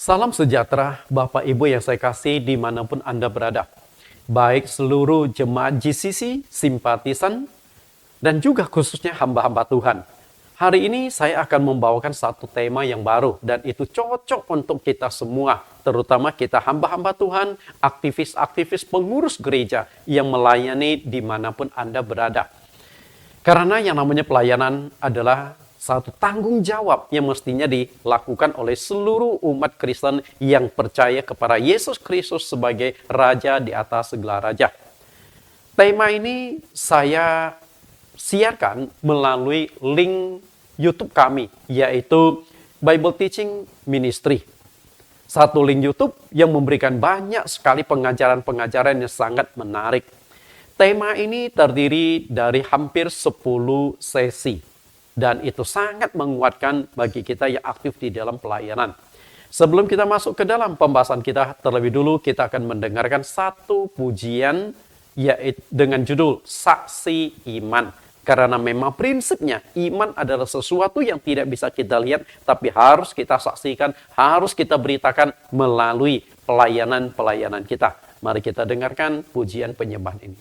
Salam sejahtera Bapak Ibu yang saya kasih dimanapun Anda berada. Baik seluruh jemaat GCC, simpatisan, dan juga khususnya hamba-hamba Tuhan. Hari ini saya akan membawakan satu tema yang baru dan itu cocok untuk kita semua. Terutama kita hamba-hamba Tuhan, aktivis-aktivis pengurus gereja yang melayani dimanapun Anda berada. Karena yang namanya pelayanan adalah satu tanggung jawab yang mestinya dilakukan oleh seluruh umat Kristen yang percaya kepada Yesus Kristus sebagai Raja di atas segala raja. Tema ini saya siarkan melalui link YouTube kami, yaitu Bible Teaching Ministry. Satu link YouTube yang memberikan banyak sekali pengajaran-pengajaran yang sangat menarik. Tema ini terdiri dari hampir 10 sesi. Dan itu sangat menguatkan bagi kita yang aktif di dalam pelayanan. Sebelum kita masuk ke dalam pembahasan kita, terlebih dulu kita akan mendengarkan satu pujian yaitu dengan judul Saksi Iman. Karena memang prinsipnya iman adalah sesuatu yang tidak bisa kita lihat, tapi harus kita saksikan, harus kita beritakan melalui pelayanan-pelayanan kita. Mari kita dengarkan pujian penyembahan ini.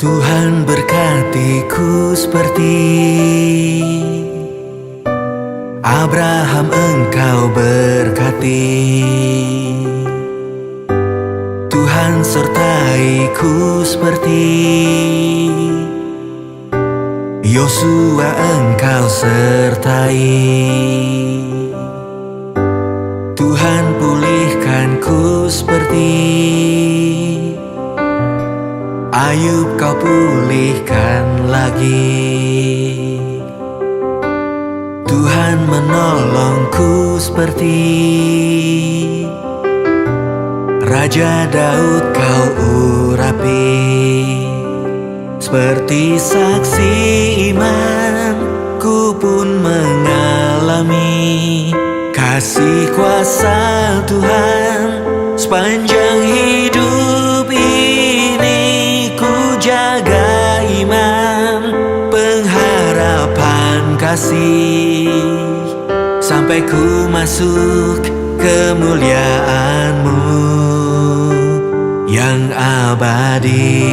Tuhan berkati-Ku seperti Abraham Engkau berkati. Tuhan sertai-Ku seperti Yosua Engkau sertai. Tuhan pulihkan-Ku seperti Ayub Kau pulihkan lagi. Tuhan menolongku seperti Raja Daud Kau urapi. Seperti saksi iman ku pun mengalami kasih kuasa Tuhan sepanjang hidup ini. Jaga iman, pengharapan kasih sampai ku masuk kemuliaan-Mu yang abadi.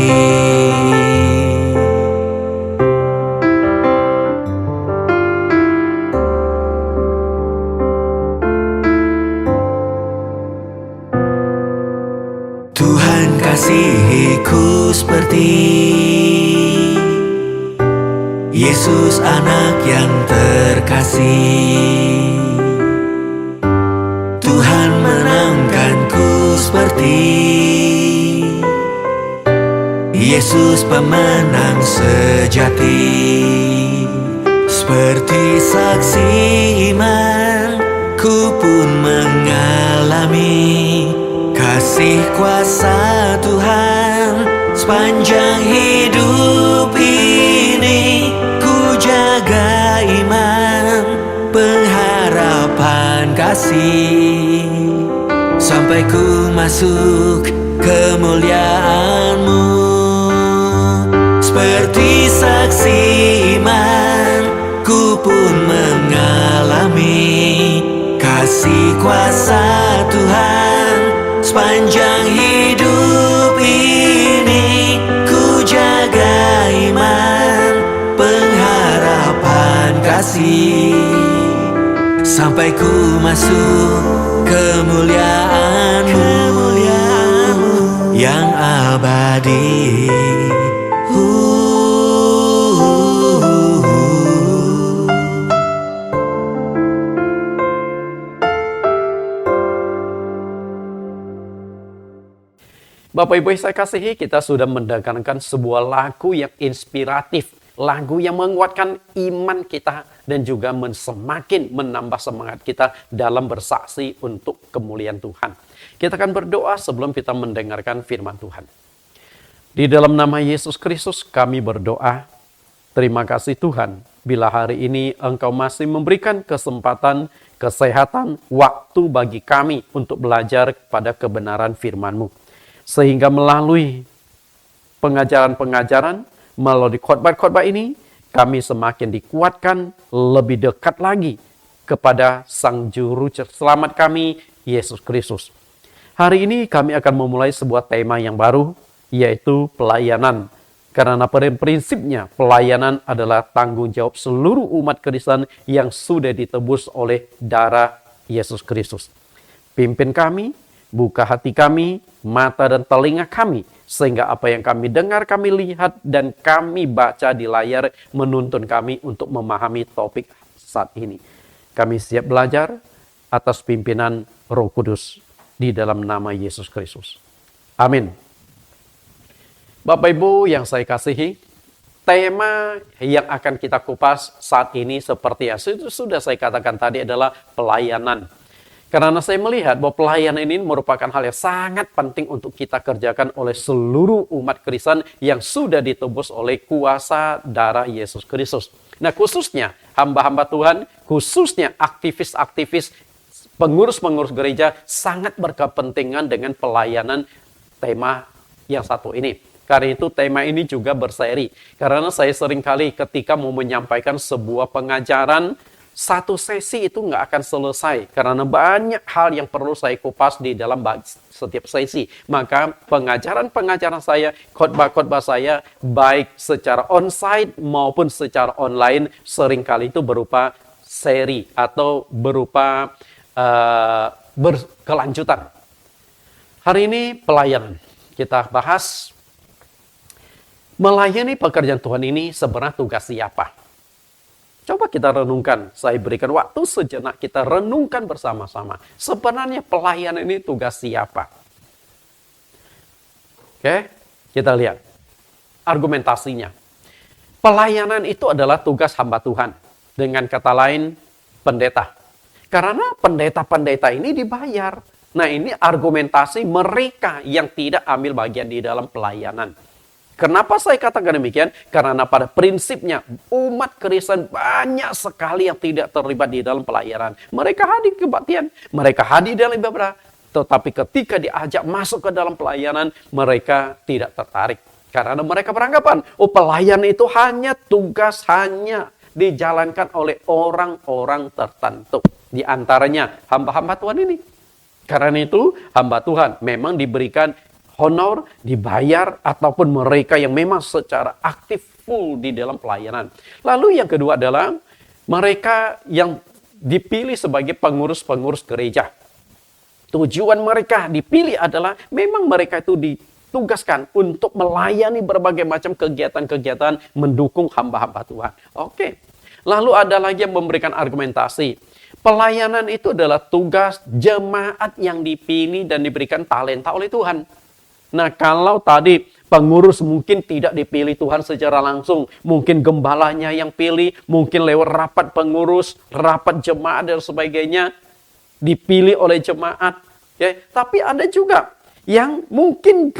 Tuhan kasihi-Ku seperti Yesus anak yang terkasih. Tuhan menangkan-Ku seperti Yesus pemenang sejati. Seperti saksi iman ku pun mengalami kasih kuasa Tuhan sepanjang hidup ini. Ku jaga iman, pengharapan kasih sampai ku masuk kemuliaan-Mu. Seperti saksi iman ku pun mengalami kasih kuasa Tuhan sepanjang hidup ini. Ku jaga iman, pengharapan kasih sampai ku masuk kemuliaan-Mu yang abadi. Bapak Ibu yang saya kasihi, kita sudah mendengarkan sebuah lagu yang inspiratif lagu yang menguatkan iman kita dan juga semakin menambah semangat kita dalam bersaksi untuk kemuliaan Tuhan. Kita akan berdoa sebelum kita mendengarkan firman Tuhan. Di dalam nama Yesus Kristus kami berdoa. Terima kasih Tuhan, bila hari ini Engkau masih memberikan kesempatan, kesehatan, waktu bagi kami untuk belajar pada kebenaran firman-Mu. Sehingga melalui pengajaran-pengajaran, melalui khotbah-khotbah ini, kami semakin dikuatkan lebih dekat lagi kepada Sang Juru Selamat kami, Yesus Kristus. Hari ini kami akan memulai sebuah tema yang baru, yaitu pelayanan. Karena pada prinsipnya pelayanan adalah tanggung jawab seluruh umat Kristen yang sudah ditebus oleh darah Yesus Kristus. Pimpin kami, buka hati kami, mata dan telinga kami, sehingga apa yang kami dengar, kami lihat, dan kami baca di layar menuntun kami untuk memahami topik saat ini. Kami siap belajar atas pimpinan Roh Kudus di dalam nama Yesus Kristus. Amin. Bapak Ibu yang saya kasihi, tema yang akan kita kupas saat ini seperti yang sudah saya katakan tadi adalah pelayanan. Karena saya melihat bahwa pelayanan ini merupakan hal yang sangat penting untuk kita kerjakan oleh seluruh umat Kristen yang sudah ditebus oleh kuasa darah Yesus Kristus. Nah, khususnya hamba-hamba Tuhan, khususnya aktivis-aktivis, pengurus-pengurus gereja sangat berkepentingan dengan pelayanan tema yang satu ini. Karena itu tema ini juga berseri. Karena saya seringkali ketika mau menyampaikan sebuah pengajaran, satu sesi itu nggak akan selesai. Karena banyak hal yang perlu saya kupas di dalam setiap sesi. Maka pengajaran-pengajaran saya, khotbah-khotbah saya, baik secara onsite maupun secara online, seringkali itu berupa seri atau berupa berkelanjutan. Hari ini pelayanan. Kita bahas melayani pekerjaan Tuhan ini sebenarnya tugas siapa? Coba kita renungkan. Saya berikan waktu sejenak kita renungkan bersama-sama. Sebenarnya pelayanan ini tugas siapa? Oke, kita lihat argumentasinya. Pelayanan itu adalah tugas hamba Tuhan. Dengan kata lain, pendeta. Karena pendeta-pendeta ini dibayar. Nah, ini argumentasi mereka yang tidak ambil bagian di dalam pelayanan. Kenapa saya katakan demikian? Karena pada prinsipnya umat Kristen banyak sekali yang tidak terlibat di dalam pelayanan. Mereka hadir kebaktian, mereka hadir dalam ibadah, tetapi ketika diajak masuk ke dalam pelayanan, mereka tidak tertarik. Karena mereka beranggapan, pelayanan itu hanya tugas, hanya dijalankan oleh orang-orang tertentu. Di antaranya hamba-hamba Tuhan ini. Karena itu hamba Tuhan memang diberikan honor, dibayar, ataupun mereka yang memang secara aktif full di dalam pelayanan. Lalu yang kedua adalah mereka yang dipilih sebagai pengurus-pengurus gereja. Tujuan mereka dipilih adalah memang mereka itu ditugaskan untuk melayani berbagai macam kegiatan-kegiatan mendukung hamba-hamba Tuhan. Oke. Lalu ada lagi yang memberikan argumentasi. Pelayanan itu adalah tugas jemaat yang dipilih dan diberikan talenta oleh Tuhan. Nah, kalau tadi pengurus mungkin tidak dipilih Tuhan secara langsung, mungkin gembalanya yang pilih, mungkin lewat rapat pengurus, rapat jemaat dan sebagainya, dipilih oleh jemaat. Ya, tapi ada juga yang mungkin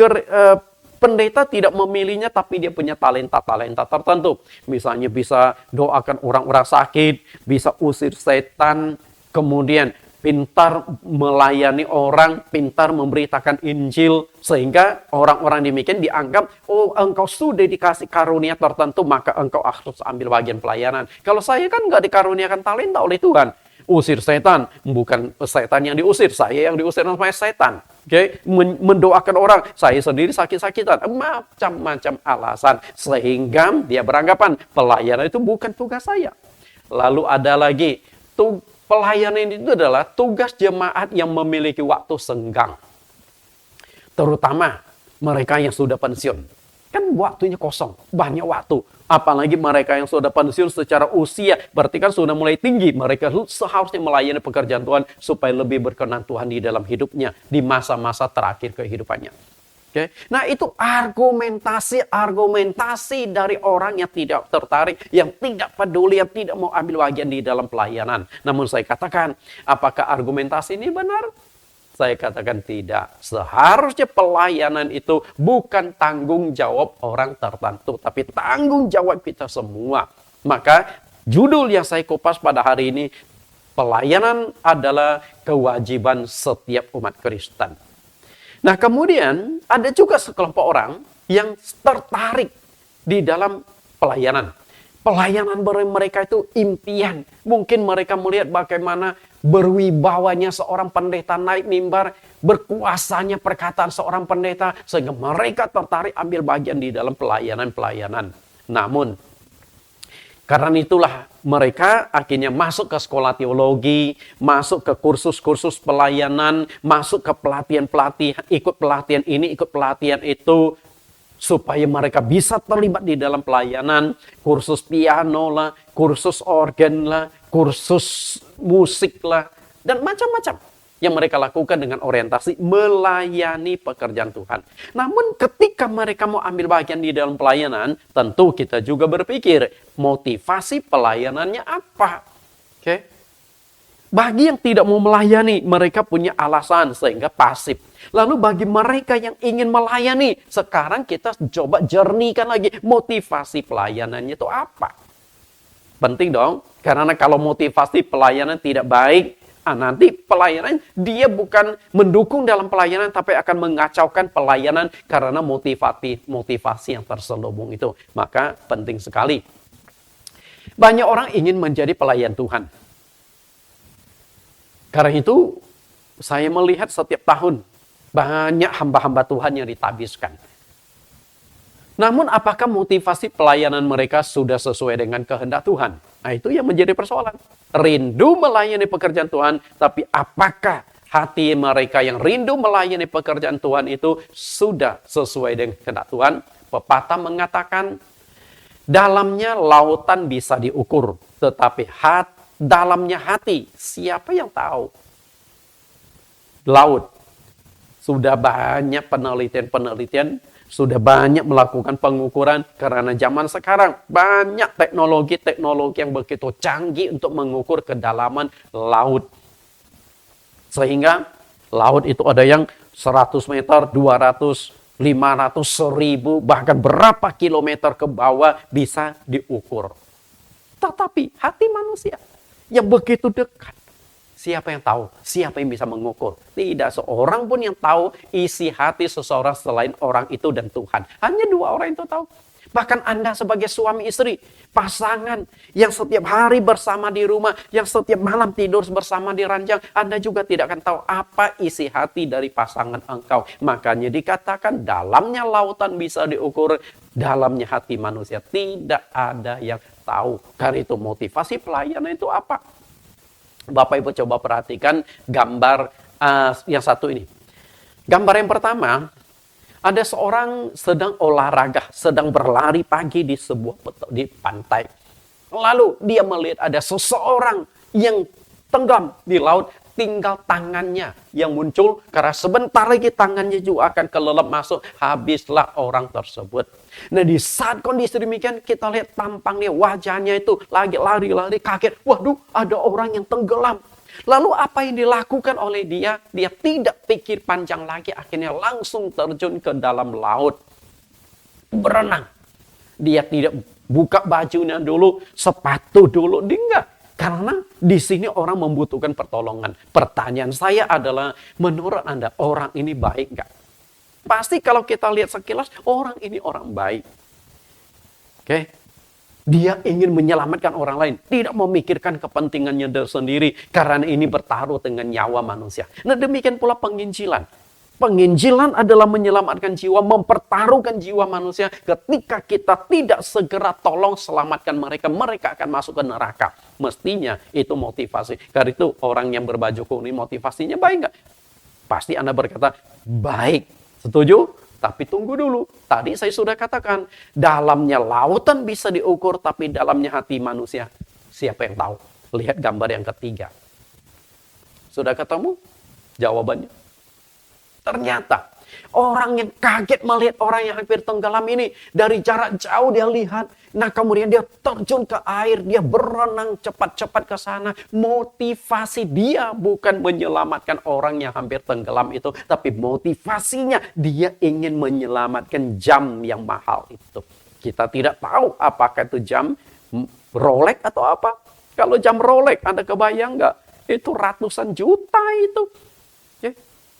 pendeta tidak memilihnya, tapi dia punya talenta-talenta tertentu. Misalnya bisa doakan orang-orang sakit, bisa usir setan, kemudian pintar melayani orang, pintar memberitakan Injil, sehingga orang-orang demikian dianggap, engkau sudah dikasih karunia tertentu, maka engkau harus ambil bagian pelayanan. Kalau saya kan nggak dikaruniakan talenta oleh Tuhan. Usir setan, bukan setan yang diusir, saya yang diusir oleh setan. Okay? Mendoakan orang, saya sendiri sakit-sakitan, macam-macam alasan, sehingga dia beranggapan pelayanan itu bukan tugas saya. Lalu ada lagi, pelayanan itu adalah tugas jemaat yang memiliki waktu senggang. Terutama mereka yang sudah pensiun. Kan waktunya kosong, banyak waktu. Apalagi mereka yang sudah pensiun secara usia, berarti kan sudah mulai tinggi. Mereka seharusnya melayani pekerjaan Tuhan supaya lebih berkenan Tuhan di dalam hidupnya, di masa-masa terakhir kehidupannya. Oke. Nah, itu argumentasi dari orang yang tidak tertarik, yang tidak peduli, yang tidak mau ambil bagian di dalam pelayanan. Namun saya katakan, apakah argumentasi ini benar? Saya katakan tidak. Seharusnya pelayanan itu bukan tanggung jawab orang tertentu, tapi tanggung jawab kita semua. Maka judul yang saya kupas pada hari ini, pelayanan adalah kewajiban setiap umat Kristen. Nah, kemudian ada juga sekelompok orang yang tertarik di dalam pelayanan. Pelayanan mereka itu impian. Mungkin mereka melihat bagaimana berwibawanya seorang pendeta naik mimbar, berkuasanya perkataan seorang pendeta, sehingga mereka tertarik ambil bagian di dalam pelayanan-pelayanan. Namun, karena itulah mereka akhirnya masuk ke sekolah teologi, masuk ke kursus-kursus pelayanan, masuk ke pelatihan-pelatihan, ikut pelatihan ini, ikut pelatihan itu, supaya mereka bisa terlibat di dalam pelayanan, kursus piano lah, kursus organ lah, kursus musik lah, dan macam-macam yang mereka lakukan dengan orientasi melayani pekerjaan Tuhan. Namun ketika mereka mau ambil bagian di dalam pelayanan, tentu kita juga berpikir, motivasi pelayanannya apa? Oke. Bagi yang tidak mau melayani, mereka punya alasan sehingga pasif. Lalu bagi mereka yang ingin melayani, sekarang kita coba jernihkan lagi motivasi pelayanannya itu apa? Penting dong, karena kalau motivasi pelayanan tidak baik, nanti pelayanan dia bukan mendukung dalam pelayanan, tapi akan mengacaukan pelayanan karena motivasi yang terselubung itu. Maka penting sekali. Banyak orang ingin menjadi pelayan Tuhan. Karena itu saya melihat setiap tahun banyak hamba-hamba Tuhan yang ditabiskan. Namun apakah motivasi pelayanan mereka sudah sesuai dengan kehendak Tuhan? Nah, itu yang menjadi persoalan. Rindu melayani pekerjaan Tuhan, tapi apakah hati mereka yang rindu melayani pekerjaan Tuhan itu sudah sesuai dengan kehendak Tuhan? Pepatah mengatakan, dalamnya lautan bisa diukur, tetapi dalamnya hati, siapa yang tahu? Laut. Sudah banyak penelitian, sudah banyak melakukan pengukuran, karena zaman sekarang banyak teknologi yang begitu canggih untuk mengukur kedalaman laut. Sehingga laut itu ada yang 100 meter, 200, 500, 1000, bahkan berapa kilometer ke bawah bisa diukur. Tetapi hati manusia yang begitu dekat, siapa yang tahu? Siapa yang bisa mengukur? Tidak seorang pun yang tahu isi hati seseorang selain orang itu dan Tuhan. Hanya 2 orang itu tahu. Bahkan Anda sebagai suami istri, pasangan yang setiap hari bersama di rumah, yang setiap malam tidur bersama di ranjang, Anda juga tidak akan tahu apa isi hati dari pasangan engkau. Makanya dikatakan dalamnya lautan bisa diukur, dalamnya hati manusia tidak ada yang tahu. Karena itu motivasi pelayanan itu apa? Bapak Ibu coba perhatikan gambar yang satu ini. Gambar yang pertama, ada seorang sedang olahraga, sedang berlari pagi di di pantai. Lalu dia melihat ada seseorang yang tenggelam di laut, tinggal tangannya yang muncul, karena sebentar lagi tangannya juga akan kelelep masuk, habislah orang tersebut. Nah, di saat kondisi demikian, kita lihat tampangnya, wajahnya itu lagi lari-lari, kaget. Waduh, ada orang yang tenggelam. Lalu apa yang dilakukan oleh dia? Dia tidak pikir panjang lagi, akhirnya langsung terjun ke dalam laut. Berenang. Dia tidak buka bajunya dulu, sepatu dulu, dia enggak. Karena di sini orang membutuhkan pertolongan. Pertanyaan saya adalah, menurut Anda orang ini baik enggak? Pasti kalau kita lihat sekilas, orang ini orang baik. Oke. Dia ingin menyelamatkan orang lain. Tidak memikirkan kepentingannya sendiri. Karena ini bertaruh dengan nyawa manusia. Nah, demikian pula penginjilan. Penginjilan adalah menyelamatkan jiwa, mempertaruhkan jiwa manusia. Ketika kita tidak segera tolong selamatkan mereka, mereka akan masuk ke neraka. Mestinya itu motivasi. Karena itu orang yang berbaju kuning motivasinya baik nggak? Pasti Anda berkata, baik. Setuju? Tapi tunggu dulu. Tadi saya sudah katakan, dalamnya lautan bisa diukur, tapi dalamnya hati manusia, siapa yang tahu? Lihat gambar yang ketiga. Sudah ketemu jawabannya? Ternyata Orang yang kaget melihat orang yang hampir tenggelam ini. Dari jarak jauh dia lihat. Nah kemudian dia terjun ke air. Dia berenang cepat-cepat ke sana. Motivasi dia bukan menyelamatkan orang yang hampir tenggelam itu. Tapi motivasinya dia ingin menyelamatkan jam yang mahal itu. Kita tidak tahu apakah itu jam Rolex atau apa. Kalau jam Rolex, Anda kebayang nggak? Itu ratusan juta itu. Ya.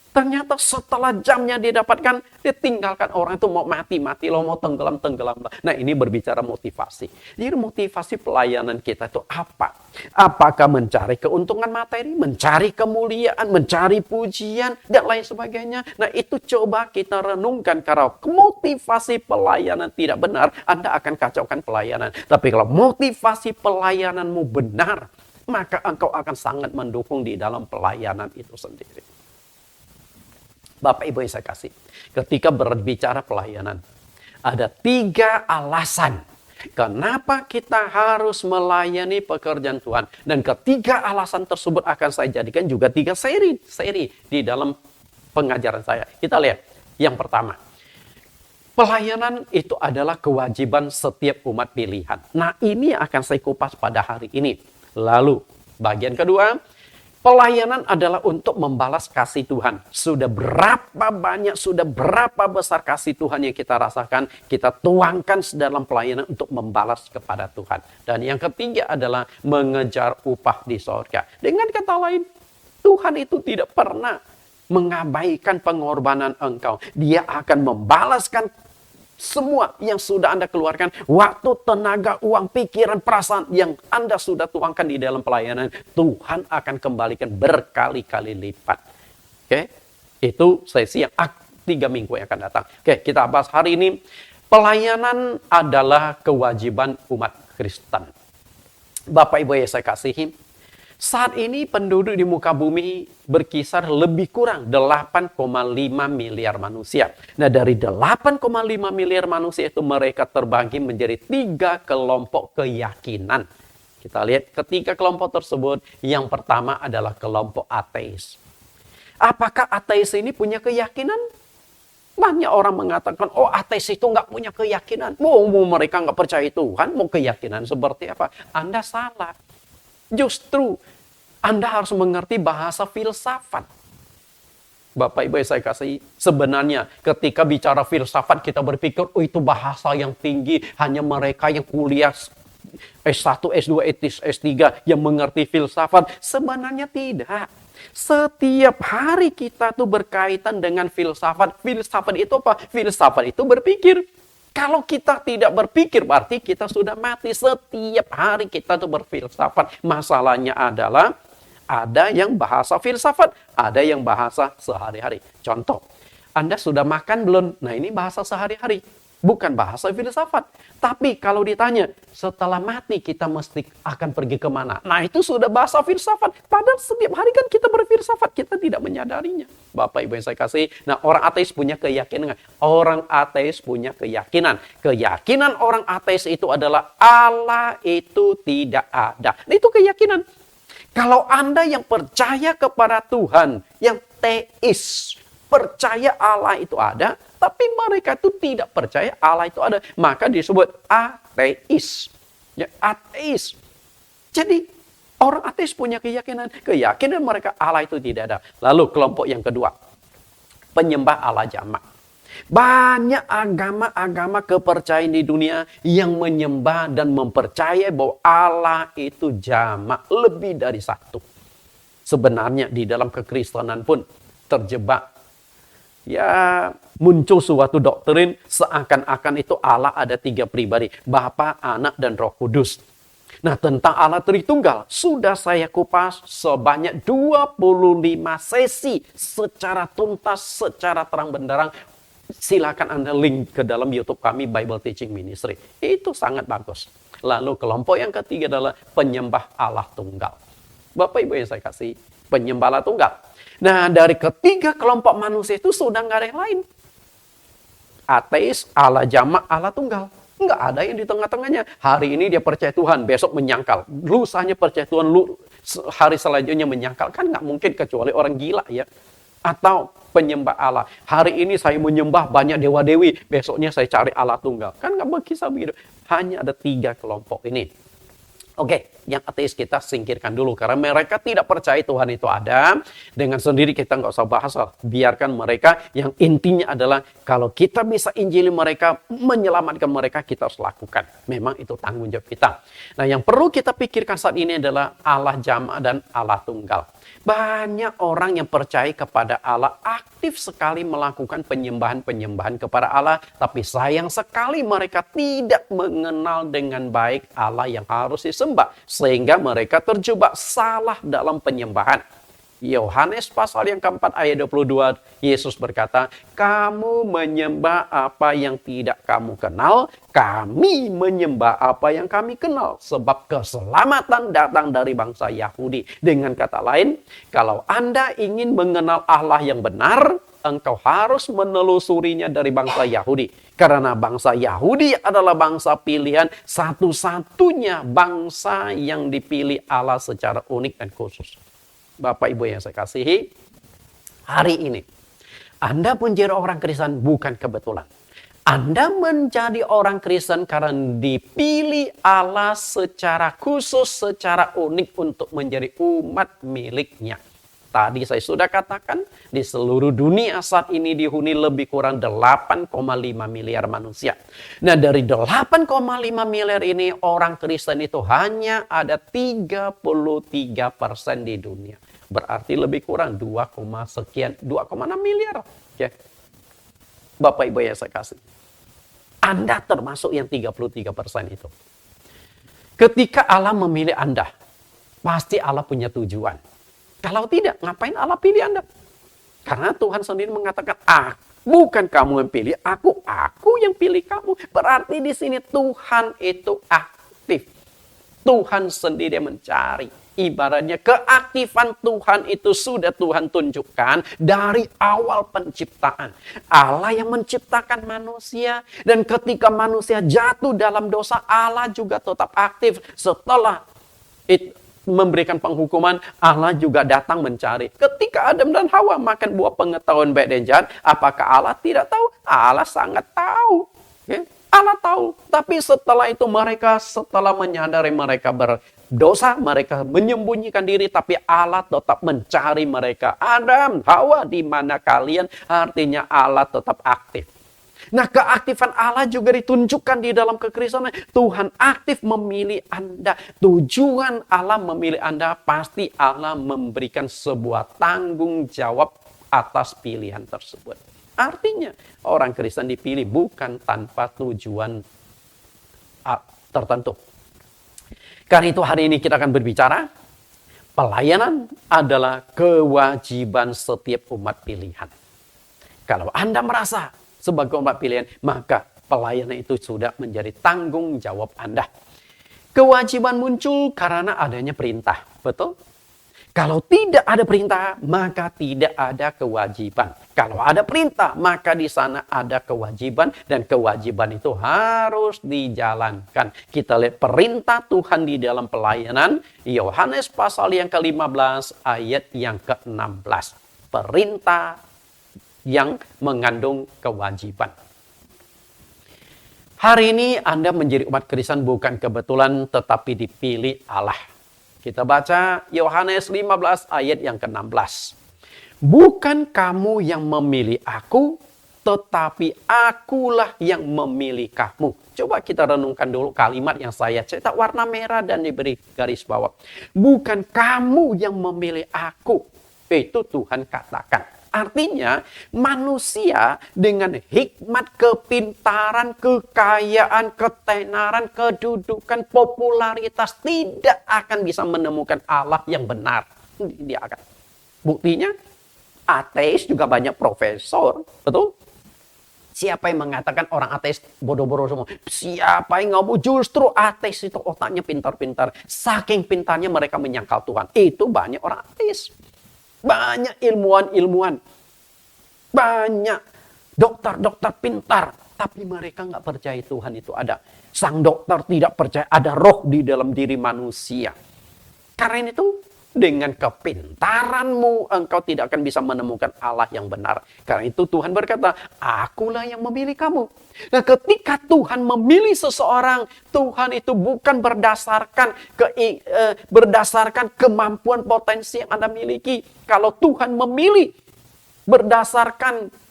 Ternyata setelah jamnya didapatkan, dia tinggalkan orang itu mau mati loh, mau tenggelam. Nah ini berbicara motivasi. Jadi motivasi pelayanan kita itu apa? Apakah mencari keuntungan materi, mencari kemuliaan, mencari pujian, dan lain sebagainya. Nah itu coba kita renungkan. Kalau motivasi pelayanan tidak benar, Anda akan kacaukan pelayanan. Tapi kalau motivasi pelayananmu benar, maka engkau akan sangat mendukung di dalam pelayanan itu sendiri. Bapak Ibu yang saya kasih, ketika berbicara pelayanan, ada 3 alasan kenapa kita harus melayani pekerjaan Tuhan. Dan ketiga alasan tersebut akan saya jadikan juga 3 seri di dalam pengajaran saya. Kita lihat, yang pertama, pelayanan itu adalah kewajiban setiap umat pilihan. Nah ini akan saya kupas pada hari ini. Lalu, bagian kedua, pelayanan adalah untuk membalas kasih Tuhan. Sudah berapa banyak, sudah berapa besar kasih Tuhan yang kita rasakan, kita tuangkan dalam pelayanan untuk membalas kepada Tuhan. Dan yang ketiga adalah mengejar upah di sorga. Dengan kata lain, Tuhan itu tidak pernah mengabaikan pengorbanan engkau. Dia akan membalaskan semua yang sudah Anda keluarkan, waktu, tenaga, uang, pikiran, perasaan yang Anda sudah tuangkan di dalam pelayanan, Tuhan akan kembalikan berkali-kali lipat. Oke, itu sesi yang 3 minggu yang akan datang. Oke, kita bahas hari ini. Pelayanan adalah kewajiban umat Kristen. Bapak Ibu yang saya kasihi, saat ini penduduk di muka bumi berkisar lebih kurang 8,5 miliar manusia. Nah dari 8,5 miliar manusia itu mereka terbagi menjadi 3 kelompok keyakinan. Kita lihat ketiga kelompok tersebut. Yang pertama adalah kelompok ateis. Apakah ateis ini punya keyakinan? Banyak orang mengatakan, oh ateis itu nggak punya keyakinan. Mereka nggak percaya Tuhan, mau keyakinan seperti apa? Anda salah. Justru Anda harus mengerti bahasa filsafat. Bapak Ibu yang saya kasih, sebenarnya ketika bicara filsafat kita berpikir, oh itu bahasa yang tinggi, hanya mereka yang kuliah S1, S2, S3 yang mengerti filsafat. Sebenarnya tidak. Setiap hari kita tuh berkaitan dengan filsafat. Filsafat itu apa? Filsafat itu berpikir. Kalau kita tidak berpikir, berarti kita sudah mati. Setiap hari kita tuh berfilsafat. Masalahnya adalah, ada yang bahasa filsafat, ada yang bahasa sehari-hari. Contoh, Anda sudah makan belum? Nah ini bahasa sehari-hari, bukan bahasa filsafat. Tapi kalau ditanya, setelah mati kita mesti akan pergi kemana? Nah itu sudah bahasa filsafat. Padahal setiap hari kan kita berfilsafat, kita tidak menyadarinya. Bapak Ibu yang saya kasih, nah orang ateis punya keyakinan. Orang ateis punya keyakinan. Keyakinan orang ateis itu adalah Allah itu tidak ada. Nah itu keyakinan. Kalau Anda yang percaya kepada Tuhan, yang teis, percaya Allah itu ada, tapi mereka itu tidak percaya Allah itu ada, maka disebut ateis. Ya, ateis. Jadi orang ateis punya keyakinan mereka Allah itu tidak ada. Lalu kelompok yang kedua, penyembah Allah jamak. Banyak agama-agama kepercayaan di dunia yang menyembah dan mempercayai bahwa Allah itu jamak, lebih dari satu. Sebenarnya di dalam kekristenan pun terjebak. Ya, muncul suatu doktrin seakan-akan itu Allah ada 3 pribadi, Bapa, Anak, dan Roh Kudus. Nah, tentang Allah Tritunggal sudah saya kupas sebanyak 25 sesi secara tuntas, secara terang benderang. Silakan Anda link ke dalam YouTube kami, Bible Teaching Ministry. Itu sangat bagus. Lalu kelompok yang ketiga adalah penyembah Allah Tunggal. Bapak Ibu yang saya kasih, penyembah Allah Tunggal. Nah, dari ketiga kelompok manusia itu sudah nggak ada yang lain. Ateis, Allah jamak, Allah tunggal. Nggak ada yang di tengah-tengahnya. Hari ini dia percaya Tuhan, besok menyangkal. Lusanya percaya Tuhan, hari selanjutnya menyangkal. Kan nggak mungkin kecuali orang gila ya. Atau penyembah Allah. Hari ini saya menyembah banyak dewa-dewi, besoknya saya cari Allah tunggal. Kan nggak bisa begitu. Hanya ada 3 kelompok ini. Oke, yang ateis kita singkirkan dulu. Karena mereka tidak percaya Tuhan itu ada. Dengan sendiri kita nggak usah bahas. Biarkan mereka, yang intinya adalah kalau kita bisa injili mereka, menyelamatkan mereka, kita harus lakukan. Memang itu tanggung jawab kita. Nah, yang perlu kita pikirkan saat ini adalah Allah jamaah dan Allah tunggal. Banyak orang yang percaya kepada Allah aktif sekali melakukan penyembahan-penyembahan kepada Allah. Tapi sayang sekali mereka tidak mengenal dengan baik Allah yang harus disembah. Sehingga mereka terjebak salah dalam penyembahan. Yohanes pasal yang keempat ayat 22, Yesus berkata, kamu menyembah apa yang tidak kamu kenal, kami menyembah apa yang kami kenal. Sebab keselamatan datang dari bangsa Yahudi. Dengan kata lain, kalau Anda ingin mengenal Allah yang benar, engkau harus menelusurinya dari bangsa Yahudi. Karena bangsa Yahudi adalah bangsa pilihan, satu-satunya bangsa yang dipilih Allah secara unik dan khusus. Bapak Ibu yang saya kasihi, hari ini Anda menjadi orang Kristen bukan kebetulan. Anda menjadi orang Kristen karena dipilih Allah secara khusus, secara unik untuk menjadi umat miliknya. Tadi saya sudah katakan, di seluruh dunia saat ini dihuni lebih kurang 8,5 miliar manusia. Nah, dari 8,5 miliar ini, orang Kristen itu hanya ada 33% di dunia. Berarti lebih kurang 2,6 miliar. Ya. Bapak Ibu yang saya kasih. Anda termasuk yang 33% itu. Ketika Allah memilih Anda, pasti Allah punya tujuan. Kalau tidak, ngapain Allah pilih Anda? Karena Tuhan sendiri mengatakan, bukan kamu yang pilih, aku yang pilih kamu. Berarti di sini Tuhan itu aktif. Tuhan sendiri yang mencari. Ibaratnya keaktifan Tuhan itu sudah Tuhan tunjukkan dari awal penciptaan. Allah yang menciptakan manusia. Dan ketika manusia jatuh dalam dosa, Allah juga tetap aktif. Setelah itu memberikan penghukuman, Allah juga datang mencari. Ketika Adam dan Hawa makan buah pengetahuan baik dan jahat, apakah Allah tidak tahu? Allah sangat tahu. Ya? Allah tahu. Tapi setelah itu setelah menyadari mereka berdosa, mereka menyembunyikan diri, tapi Allah tetap mencari mereka. Adam, Hawa, di mana kalian? Artinya Allah tetap aktif. Nah, keaktifan Allah juga ditunjukkan di dalam kekristenan. Tuhan aktif memilih Anda. Tujuan Allah memilih Anda, pasti Allah memberikan sebuah tanggung jawab atas pilihan tersebut. Artinya, orang Kristen dipilih bukan tanpa tujuan tertentu. Karena itu hari ini kita akan berbicara, pelayanan adalah kewajiban setiap umat pilihan. Kalau Anda merasa sebagai umat pilihan, maka pelayanan itu sudah menjadi tanggung jawab Anda. Kewajiban muncul karena adanya perintah. Betul? Kalau tidak ada perintah, maka tidak ada kewajiban. Kalau ada perintah, maka di sana ada kewajiban. Dan kewajiban itu harus dijalankan. Kita lihat perintah Tuhan di dalam pelayanan. Yohanes pasal yang ke-15 ayat yang ke-16. Perintah yang mengandung kewajiban. Hari ini Anda menjadi umat Kristen bukan kebetulan, tetapi dipilih Allah. Kita baca Yohanes 15 ayat yang ke-16. Bukan kamu yang memilih aku, tetapi akulah yang memilih kamu. Coba kita renungkan dulu kalimat yang saya cetak warna merah dan diberi garis bawah. Bukan kamu yang memilih aku. Itu Tuhan katakan. Artinya manusia dengan hikmat, kepintaran, kekayaan, ketenaran, kedudukan, popularitas tidak akan bisa menemukan Allah yang benar. Dia akan. Buktinya ateis juga banyak profesor, betul? Siapa yang mengatakan orang ateis bodoh-bodoh semua? Siapa yang ngomong justru ateis itu otaknya pintar-pintar. Saking pintarnya mereka menyangkal Tuhan. Itu banyak orang ateis. Banyak ilmuwan-ilmuwan. Banyak dokter-dokter pintar. Tapi mereka nggak percaya Tuhan itu ada. Sang dokter tidak percaya ada roh di dalam diri manusia. Karena itu Dengan kepintaranmu engkau tidak akan bisa menemukan Allah yang benar. Karena itu Tuhan berkata, akulah yang memilih kamu. Nah, ketika Tuhan memilih seseorang, Tuhan itu bukan berdasarkan kemampuan potensi yang Anda miliki. Kalau Tuhan memilih berdasarkan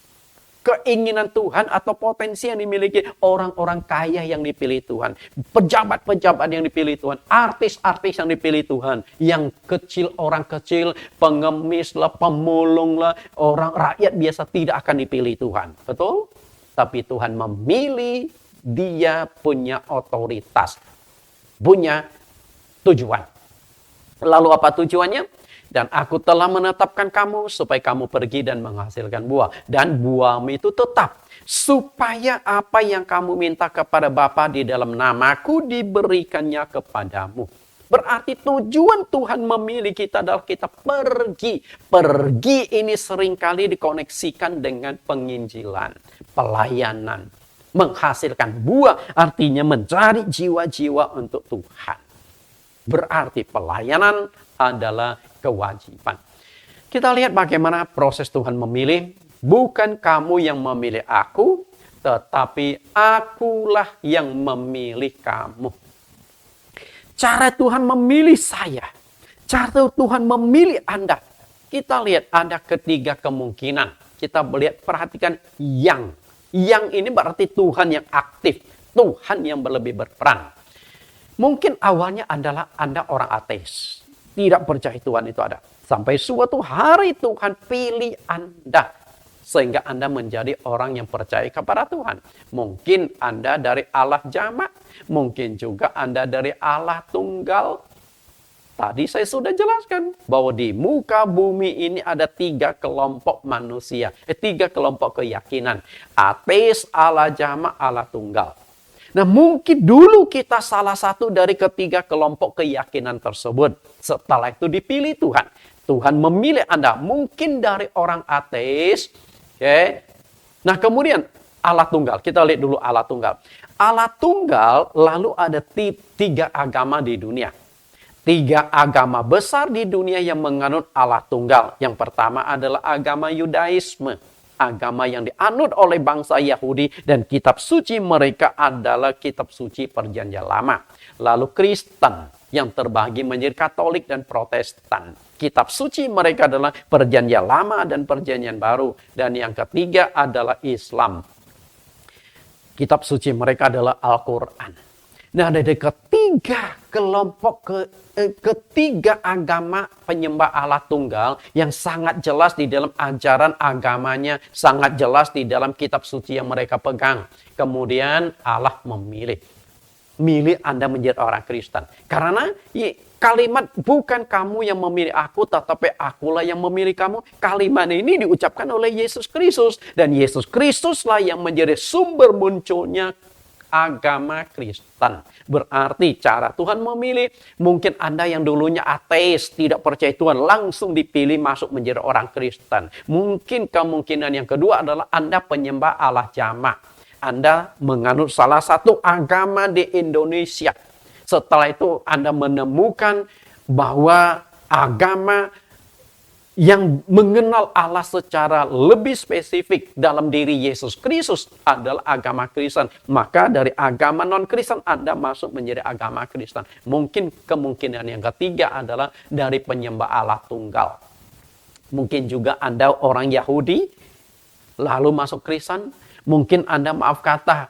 keinginan Tuhan atau potensi yang dimiliki, orang-orang kaya yang dipilih Tuhan, pejabat-pejabat yang dipilih Tuhan, artis-artis yang dipilih Tuhan, yang kecil, orang kecil, pengemis lah, pemulung lah, orang rakyat biasa tidak akan dipilih Tuhan. Betul? Tapi Tuhan memilih, dia punya otoritas, punya tujuan. Lalu apa tujuannya? Dan aku telah menetapkan kamu supaya kamu pergi dan menghasilkan buah. Dan buahmu itu tetap. Supaya apa yang kamu minta kepada Bapa di dalam namaku diberikannya kepadamu. Berarti tujuan Tuhan memilih kita adalah kita pergi. Pergi ini seringkali dikoneksikan dengan penginjilan, pelayanan, menghasilkan buah. Artinya mencari jiwa-jiwa untuk Tuhan. Berarti pelayanan adalah kewajiban. Kita lihat bagaimana proses Tuhan memilih. Bukan kamu yang memilih aku, tetapi akulah yang memilih kamu. Cara Tuhan memilih saya, cara Tuhan memilih Anda. Kita lihat ada ketiga kemungkinan. Kita lihat, perhatikan yang. Yang ini berarti Tuhan yang aktif, Tuhan yang lebih berperan. Mungkin awalnya adalah Anda orang ateis. Tidak percaya Tuhan itu ada. Sampai suatu hari Tuhan pilih Anda. Sehingga Anda menjadi orang yang percaya kepada Tuhan. Mungkin Anda dari Allah jamak. Mungkin juga Anda dari Allah tunggal. Tadi saya sudah jelaskan bahwa di muka bumi ini ada 3 kelompok manusia. 3 kelompok keyakinan. Ateis, Allah jamak, Allah tunggal. Nah, mungkin dulu kita salah satu dari ketiga kelompok keyakinan tersebut. Setelah itu dipilih Tuhan. Tuhan memilih Anda. Mungkin dari orang ateis. Okay. Nah, kemudian Allah tunggal. Kita lihat dulu Allah tunggal. Allah tunggal lalu ada 3 agama di dunia. 3 agama besar di dunia yang menganut Allah tunggal. Yang pertama adalah agama Yudaisme. Agama yang dianut oleh bangsa Yahudi dan kitab suci mereka adalah kitab suci Perjanjian Lama. Lalu Kristen yang terbagi menjadi Katolik dan Protestan. Kitab suci mereka adalah Perjanjian Lama dan Perjanjian Baru. Dan yang ketiga adalah Islam. Kitab suci mereka adalah Al-Quran. Nah, dari ketiga kelompok, ketiga agama penyembah Allah tunggal yang sangat jelas di dalam ajaran agamanya, sangat jelas di dalam kitab suci yang mereka pegang. Kemudian Allah memilih Anda menjadi orang Kristen. Karena kalimat bukan kamu yang memilih aku, tetapi akulah yang memilih kamu. Kalimat ini diucapkan oleh Yesus Kristus. Dan Yesus Kristuslah yang menjadi sumber munculnya agama Kristen. Berarti cara Tuhan memilih. Mungkin Anda yang dulunya ateis, tidak percaya Tuhan, langsung dipilih masuk menjadi orang Kristen. Mungkin kemungkinan yang kedua adalah Anda penyembah Allah jamak. Anda menganut salah satu agama di Indonesia. Setelah itu Anda menemukan bahwa agama yang mengenal Allah secara lebih spesifik dalam diri Yesus Kristus adalah agama Kristen. Maka dari agama non-Kristen Anda masuk menjadi agama Kristen. Mungkin kemungkinan yang ketiga adalah dari penyembah Allah tunggal. Mungkin juga Anda orang Yahudi lalu masuk Kristen. Mungkin Anda maaf kata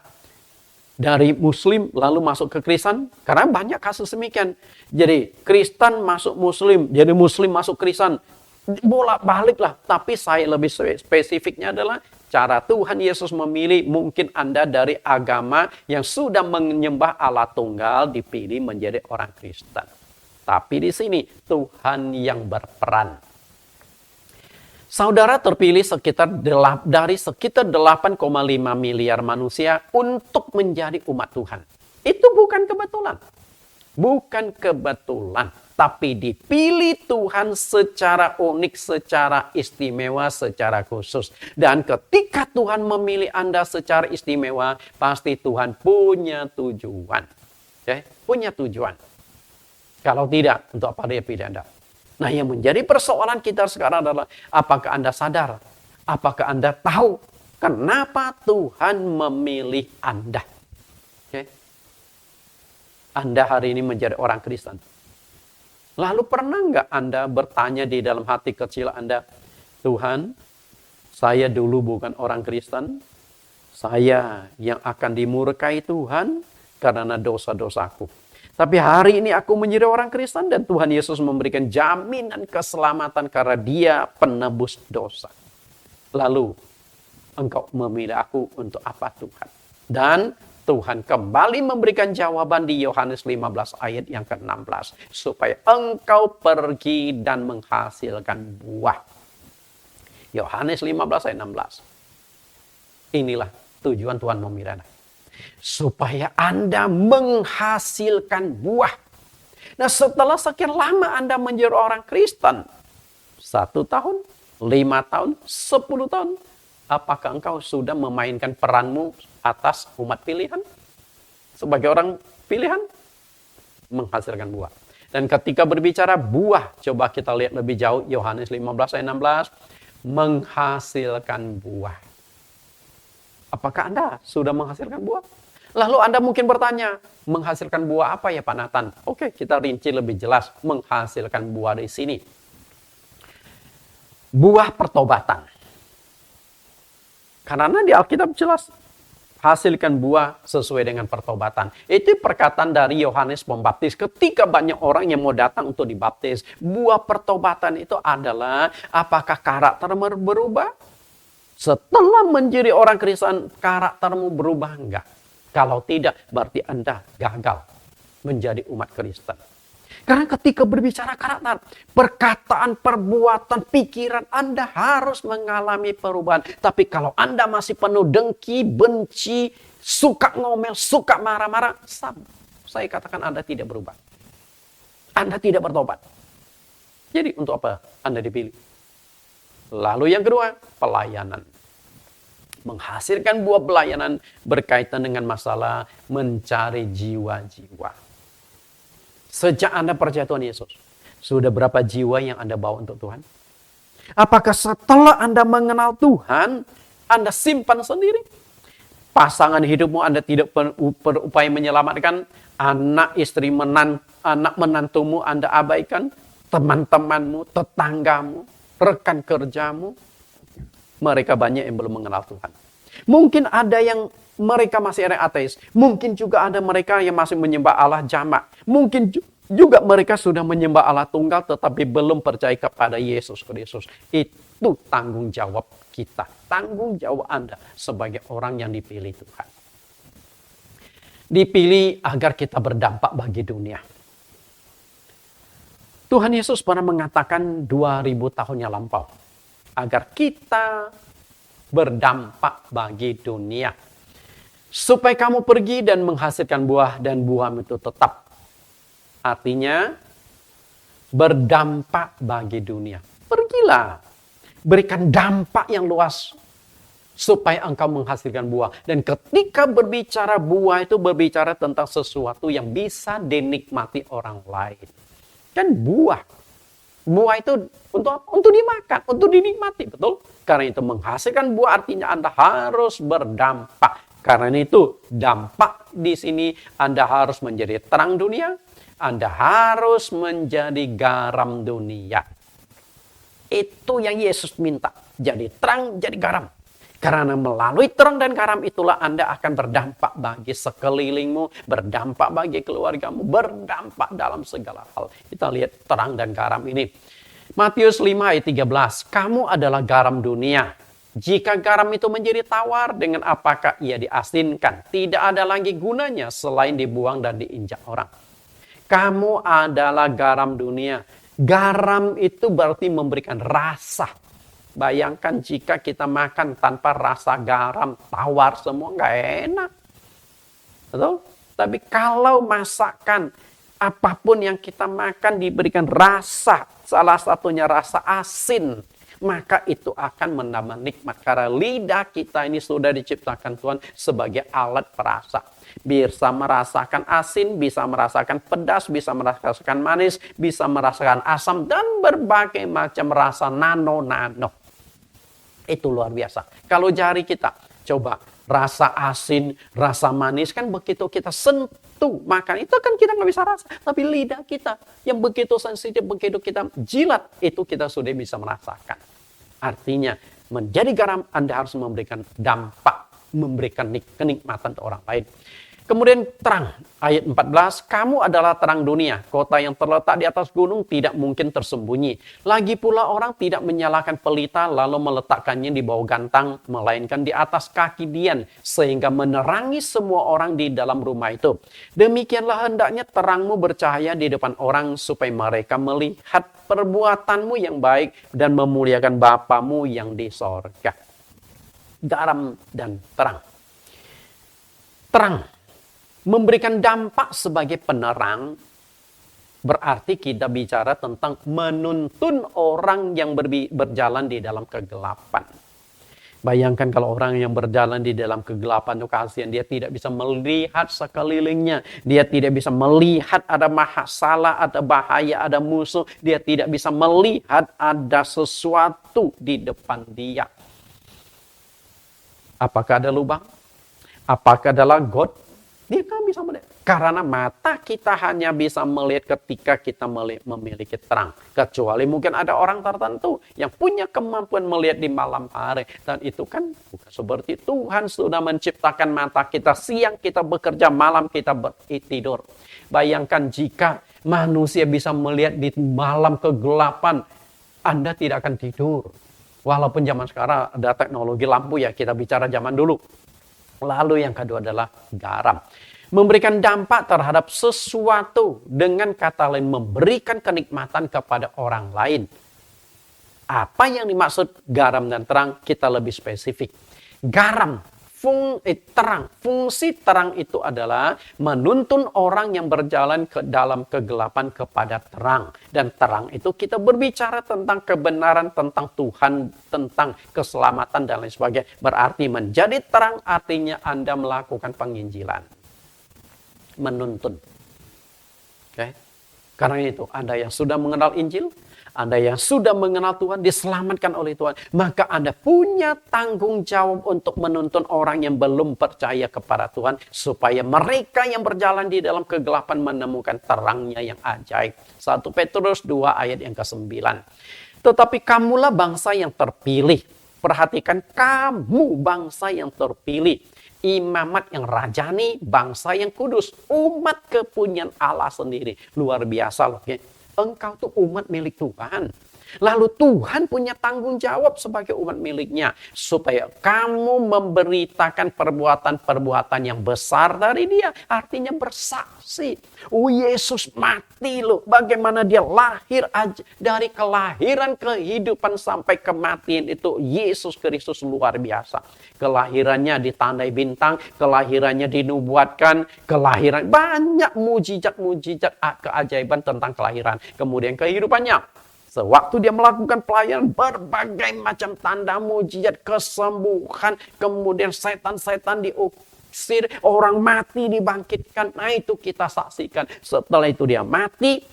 dari Muslim lalu masuk ke Kristen. Karena banyak kasus demikian. Jadi Kristen masuk Muslim, jadi Muslim masuk Kristen. Bolak-balik lah, tapi saya lebih spesifiknya adalah cara Tuhan Yesus memilih. Mungkin Anda dari agama yang sudah menyembah Allah tunggal dipilih menjadi orang Kristen. Tapi di sini Tuhan yang berperan. Saudara terpilih dari sekitar 8,5 miliar manusia untuk menjadi umat Tuhan. Itu bukan kebetulan. Bukan kebetulan. Tapi dipilih Tuhan secara unik, secara istimewa, secara khusus. Dan ketika Tuhan memilih Anda secara istimewa, pasti Tuhan punya tujuan. Okay? Punya tujuan. Kalau tidak, untuk apa dia pilih Anda? Nah, yang menjadi persoalan kita sekarang adalah, apakah Anda sadar? Apakah Anda tahu kenapa Tuhan memilih Anda? Oke? Anda hari ini menjadi orang Kristen. Lalu pernah nggak Anda bertanya di dalam hati kecil Anda, Tuhan, saya dulu bukan orang Kristen, saya yang akan dimurkai Tuhan karena dosa-dosaku. Tapi hari ini aku menjadi orang Kristen dan Tuhan Yesus memberikan jaminan keselamatan karena Dia penebus dosa. Lalu, engkau memilih aku untuk apa Tuhan? Dan Tuhan kembali memberikan jawaban di Yohanes 15 ayat yang ke-16. Supaya engkau pergi dan menghasilkan buah. Yohanes 15 ayat 16. Inilah tujuan Tuhan memilih Anda. Supaya Anda menghasilkan buah. Nah, setelah sekian lama Anda menjadi orang Kristen, 1 tahun, 5 tahun, 10 tahun, apakah engkau sudah memainkan peranmu atas umat pilihan? Sebagai orang pilihan, menghasilkan buah. Dan ketika berbicara buah, coba kita lihat lebih jauh, Yohanes 15 ayat 16, menghasilkan buah. Apakah Anda sudah menghasilkan buah? Lalu Anda mungkin bertanya, menghasilkan buah apa ya Pak Nathan? Oke, kita rinci lebih jelas menghasilkan buah di sini. Buah pertobatan. Karena di Alkitab jelas, hasilkan buah sesuai dengan pertobatan. Itu perkataan dari Yohanes Pembaptis ketika banyak orang yang mau datang untuk dibaptis. Buah pertobatan itu adalah apakah karaktermu berubah? Setelah menjadi orang Kristen, karaktermu berubah enggak? Kalau tidak, berarti Anda gagal menjadi umat Kristen. Karena ketika berbicara karakter, perkataan, perbuatan, pikiran Anda harus mengalami perubahan. Tapi kalau Anda masih penuh dengki, benci, suka ngomel, suka marah-marah, saya katakan Anda tidak berubah. Anda tidak bertobat. Jadi untuk apa Anda dipilih? Lalu yang kedua, pelayanan. Menghasilkan buah pelayanan berkaitan dengan masalah mencari jiwa-jiwa. Sejak Anda percaya Tuhan Yesus, sudah berapa jiwa yang Anda bawa untuk Tuhan? Apakah setelah Anda mengenal Tuhan, Anda simpan sendiri? Pasangan hidupmu Anda tidak berupaya menyelamatkan, anak istri anak menantumu Anda abaikan, teman-temanmu, tetanggamu, rekan kerjamu, mereka banyak yang belum mengenal Tuhan. Mungkin ada yang mereka masih ada ateis. Mungkin juga ada mereka yang masih menyembah Allah jamak. Mungkin juga mereka sudah menyembah Allah tunggal tetapi belum percaya kepada Yesus Kristus. Itu tanggung jawab kita. Tanggung jawab Anda sebagai orang yang dipilih Tuhan. Dipilih agar kita berdampak bagi dunia. Tuhan Yesus pernah mengatakan 2000 tahun yang lampau. Agar kita berdampak bagi dunia. Supaya kamu pergi dan menghasilkan buah dan buahmu itu tetap. Artinya berdampak bagi dunia. Pergilah. Berikan dampak yang luas. Supaya engkau menghasilkan buah. Dan ketika berbicara buah itu berbicara tentang sesuatu yang bisa dinikmati orang lain. Kan buah. Buah itu untuk apa? Untuk dimakan, untuk dinikmati, betul? Karena itu menghasilkan buah artinya Anda harus berdampak. Karena itu dampak di sini Anda harus menjadi terang dunia, Anda harus menjadi garam dunia. Itu yang Yesus minta, jadi terang, jadi garam. Karena melalui terang dan garam itulah Anda akan berdampak bagi sekelilingmu, berdampak bagi keluargamu, berdampak dalam segala hal. Kita lihat terang dan garam ini. Matius 5 ayat 13. Kamu adalah garam dunia. Jika garam itu menjadi tawar, dengan apakah ia diasinkan? Tidak ada lagi gunanya selain dibuang dan diinjak orang. Kamu adalah garam dunia. Garam itu berarti memberikan rasa. Bayangkan jika kita makan tanpa rasa garam, tawar semua, nggak enak. Betul? Tapi kalau masakan, apapun yang kita makan diberikan rasa, salah satunya rasa asin, maka itu akan menambah nikmat. Karena lidah kita ini sudah diciptakan Tuhan sebagai alat perasa. Bisa merasakan asin, bisa merasakan pedas, bisa merasakan manis, bisa merasakan asam, dan berbagai macam rasa nano-nano. Itu luar biasa. Kalau jari kita, coba rasa asin, rasa manis kan begitu kita sentuh makan itu kan kita nggak bisa rasa. Tapi lidah kita yang begitu sensitif, begitu kita jilat itu kita sudah bisa merasakan. Artinya menjadi garam Anda harus memberikan dampak, memberikan kenikmatan ke orang lain. Kemudian terang, ayat 14, kamu adalah terang dunia. Kota yang terletak di atas gunung tidak mungkin tersembunyi. Lagi pula orang tidak menyalakan pelita lalu meletakkannya di bawah gantang, melainkan di atas kaki dian, sehingga menerangi semua orang di dalam rumah itu. Demikianlah hendaknya terangmu bercahaya di depan orang, supaya mereka melihat perbuatanmu yang baik dan memuliakan Bapamu yang di sorga. Garam dan terang. Terang memberikan dampak sebagai penerang, berarti kita bicara tentang menuntun orang yang berjalan di dalam kegelapan. Bayangkan kalau orang yang berjalan di dalam kegelapan itu kasihan, dia tidak bisa melihat sekelilingnya, dia tidak bisa melihat ada masalah, ada bahaya, ada musuh, dia tidak bisa melihat ada sesuatu di depan dia. Apakah ada lubang? Apakah ada got? Dia kan bisa melihat. Karena mata kita hanya bisa melihat ketika kita memiliki terang. Kecuali mungkin ada orang tertentu yang punya kemampuan melihat di malam hari. Dan itu kan bukan seperti Tuhan sudah menciptakan mata kita. Siang kita bekerja, malam kita tidur. Bayangkan jika manusia bisa melihat di malam kegelapan, Anda tidak akan tidur. Walaupun zaman sekarang ada teknologi lampu ya, kita bicara zaman dulu. Lalu yang kedua adalah garam. Memberikan dampak terhadap sesuatu, dengan kata lain memberikan kenikmatan kepada orang lain. Apa yang dimaksud garam dan terang? Kita lebih spesifik. Garam, terang. Fungsi terang itu adalah menuntun orang yang berjalan ke dalam kegelapan kepada terang. Dan terang itu kita berbicara tentang kebenaran, tentang Tuhan, tentang keselamatan dan lain sebagainya. Berarti menjadi terang artinya Anda melakukan penginjilan. Menuntun. Oke? Karena itu Anda yang sudah mengenal Injil, Anda yang sudah mengenal Tuhan, diselamatkan oleh Tuhan, maka Anda punya tanggung jawab untuk menuntun orang yang belum percaya kepada Tuhan, supaya mereka yang berjalan di dalam kegelapan menemukan terangnya yang ajaib. 1 Petrus 2 ayat yang ke-9. Tetapi kamulah bangsa yang terpilih. Perhatikan, kamu bangsa yang terpilih. Imamat yang rajani, bangsa yang kudus, umat kepunyaan Allah sendiri. Luar biasa loh ya. Engkau tuh umat milik Tuhan. Lalu Tuhan punya tanggung jawab sebagai umat miliknya. Supaya kamu memberitakan perbuatan-perbuatan yang besar dari dia. Artinya bersaksi. Oh, Yesus mati loh. Bagaimana dia lahir aja. Dari kelahiran, kehidupan sampai kematian itu. Yesus Kristus luar biasa. Kelahirannya ditandai bintang. Kelahirannya dinubuatkan. Kelahiran. Banyak mujizat-mujizat keajaiban tentang kelahiran. Kemudian kehidupannya. Sewaktu dia melakukan pelayanan, berbagai macam tanda mujizat, kesembuhan, kemudian setan-setan diusir, orang mati dibangkitkan. Nah itu kita saksikan. Setelah itu dia mati,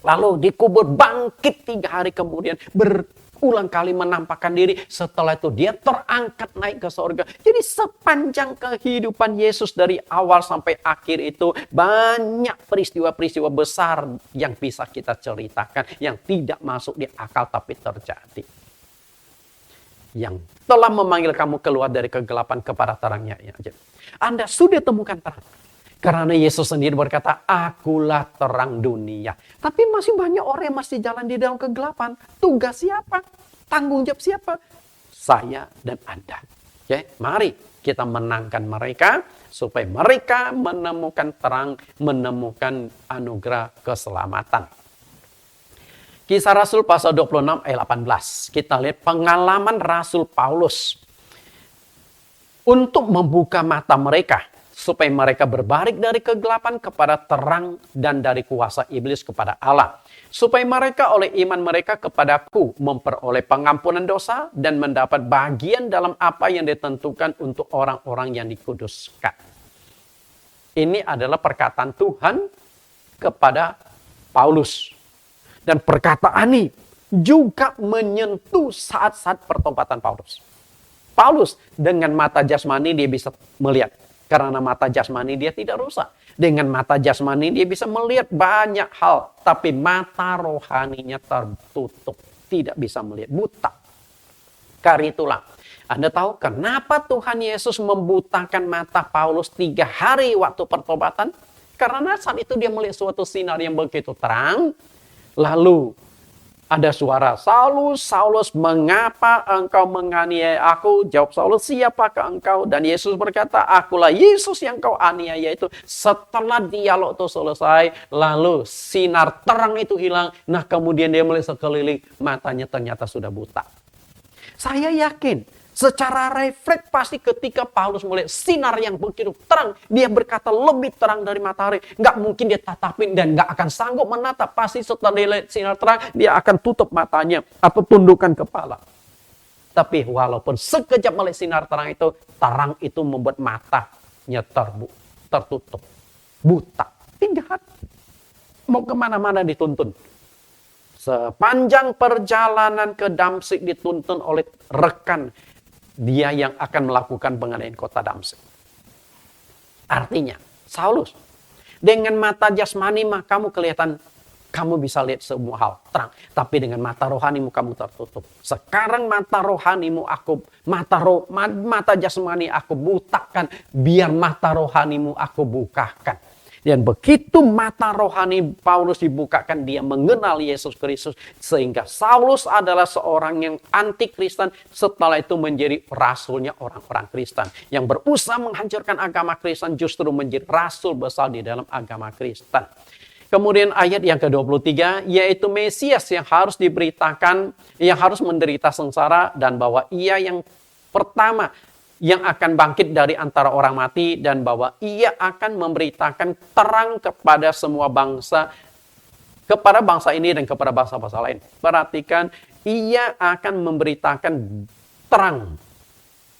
lalu dikubur, bangkit 3 hari kemudian, berulang kali menampakkan diri. Setelah itu dia terangkat naik ke sorga. Jadi sepanjang kehidupan Yesus dari awal sampai akhir itu banyak peristiwa-peristiwa besar yang bisa kita ceritakan, yang tidak masuk di akal tapi terjadi. Yang telah memanggil kamu keluar dari kegelapan kepada terangnya. Anda sudah temukan terang. Karena Yesus sendiri berkata, akulah terang dunia. Tapi masih banyak orang yang masih jalan di dalam kegelapan. Tugas siapa? Tanggung jawab siapa? Saya dan Anda. Oke, mari kita menangkan mereka, supaya mereka menemukan terang, menemukan anugerah keselamatan. Kisah Rasul pasal 26 ayat 18. Kita lihat pengalaman Rasul Paulus. Untuk membuka mata mereka, supaya mereka berbalik dari kegelapan kepada terang dan dari kuasa iblis kepada Allah. supaya mereka oleh iman mereka kepadaku memperoleh pengampunan dosa dan mendapat bagian dalam apa yang ditentukan untuk orang-orang yang dikuduskan. Ini adalah perkataan Tuhan kepada Paulus. Dan perkataan ini juga menyentuh saat-saat pertobatan Paulus. Paulus dengan mata jasmani dia bisa melihat. Karena mata jasmani dia tidak rusak. Dengan mata jasmani dia bisa melihat banyak hal. Tapi mata rohaninya tertutup. Tidak bisa melihat. Buta. Karena itulah. Anda tahu kenapa Tuhan Yesus membutakan mata Paulus 3 hari waktu pertobatan? Karena saat itu dia melihat suatu sinar yang begitu terang. Lalu ada suara, Saulus, Saulus, mengapa engkau menganiaya aku? Jawab Saulus, siapakah engkau? Dan Yesus berkata, akulah Yesus yang kau aniaya itu. Setelah dialog itu selesai, lalu sinar terang itu hilang. Nah kemudian dia melihat sekeliling, matanya ternyata sudah buta. Saya yakin, secara refleks pasti ketika Paulus melihat sinar yang begitu terang, dia berkata lebih terang dari matahari. Nggak mungkin dia tatapin dan nggak akan sanggup menatap. Pasti setelah dia lihat sinar terang, dia akan tutup matanya atau tundukkan kepala. Tapi walaupun sekejap melihat sinar terang itu membuat matanya tertutup. Buta. Tinggal. Mau kemana-mana dituntun. Sepanjang perjalanan ke Damsyik dituntun oleh rekan dia yang akan melakukan penganiayaan kota Damsyik. Artinya, Saulus, dengan mata jasmani mah kamu kelihatan, kamu bisa lihat semua hal terang. Tapi dengan mata rohanimu kamu tertutup. Sekarang mata rohanimu mata jasmani aku butakan, biar mata rohanimu aku bukakan. Dan begitu mata rohani Paulus dibukakan, dia mengenal Yesus Kristus. Sehingga Saulus adalah seorang yang anti-Kristen. Setelah itu menjadi rasulnya orang-orang Kristen. Yang berusaha menghancurkan agama Kristen justru menjadi rasul besar di dalam agama Kristen. Kemudian ayat yang ke-23, yaitu Mesias yang harus diberitakan, yang harus menderita sengsara. Dan bahwa ia yang pertama yang akan bangkit dari antara orang mati, dan bahwa ia akan memberitakan terang kepada semua bangsa, kepada bangsa ini dan kepada bangsa-bangsa lain. Perhatikan, ia akan memberitakan terang.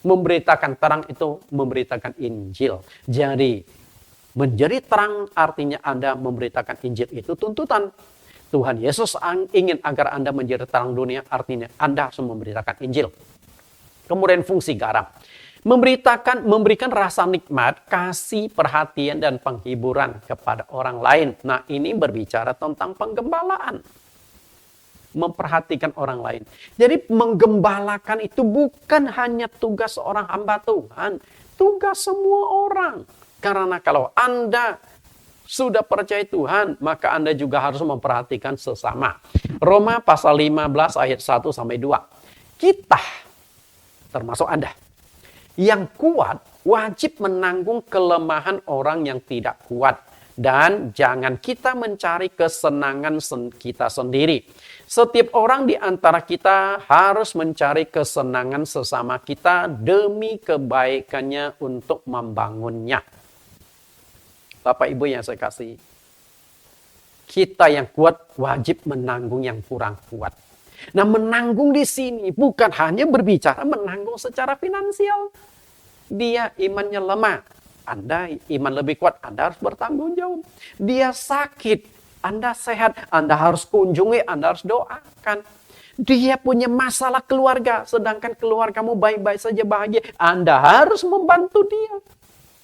Memberitakan terang itu memberitakan Injil. Jadi, menjadi terang artinya Anda memberitakan Injil, itu tuntutan. Tuhan Yesus ingin agar Anda menjadi terang dunia, artinya Anda harus memberitakan Injil. Kemudian fungsi garam. Memberikan rasa nikmat, kasih, perhatian, dan penghiburan kepada orang lain. Nah, ini berbicara tentang penggembalaan. Memperhatikan orang lain. Jadi, menggembalakan itu bukan hanya tugas seorang hamba Tuhan. Tugas semua orang. Karena kalau Anda sudah percaya Tuhan, maka Anda juga harus memperhatikan sesama. Roma pasal 15 ayat 1-2. Kita, termasuk Anda, yang kuat wajib menanggung kelemahan orang yang tidak kuat. Dan jangan kita mencari kesenangan kita sendiri. Setiap orang di antara kita harus mencari kesenangan sesama kita demi kebaikannya untuk membangunnya. Bapak Ibu yang saya kasih, kita yang kuat wajib menanggung yang kurang kuat. Nah, menanggung di sini bukan hanya berbicara menanggung secara finansial. Dia imannya lemah, Anda iman lebih kuat, Anda harus bertanggung jawab. Dia sakit, Anda sehat, Anda harus kunjungi, Anda harus doakan. Dia punya masalah keluarga, sedangkan keluargamu baik-baik saja bahagia, Anda harus membantu dia.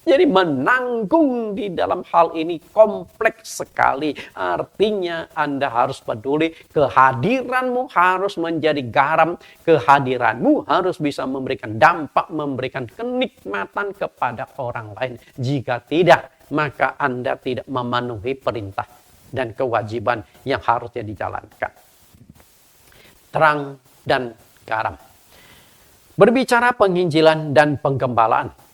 Jadi menanggung di dalam hal ini kompleks sekali. Artinya Anda harus peduli. Kehadiranmu harus menjadi garam. Kehadiranmu harus bisa memberikan dampak, memberikan kenikmatan kepada orang lain. Jika tidak, maka Anda tidak memenuhi perintah dan kewajiban yang harusnya dijalankan. Terang dan garam. Berbicara penginjilan dan penggembalaan.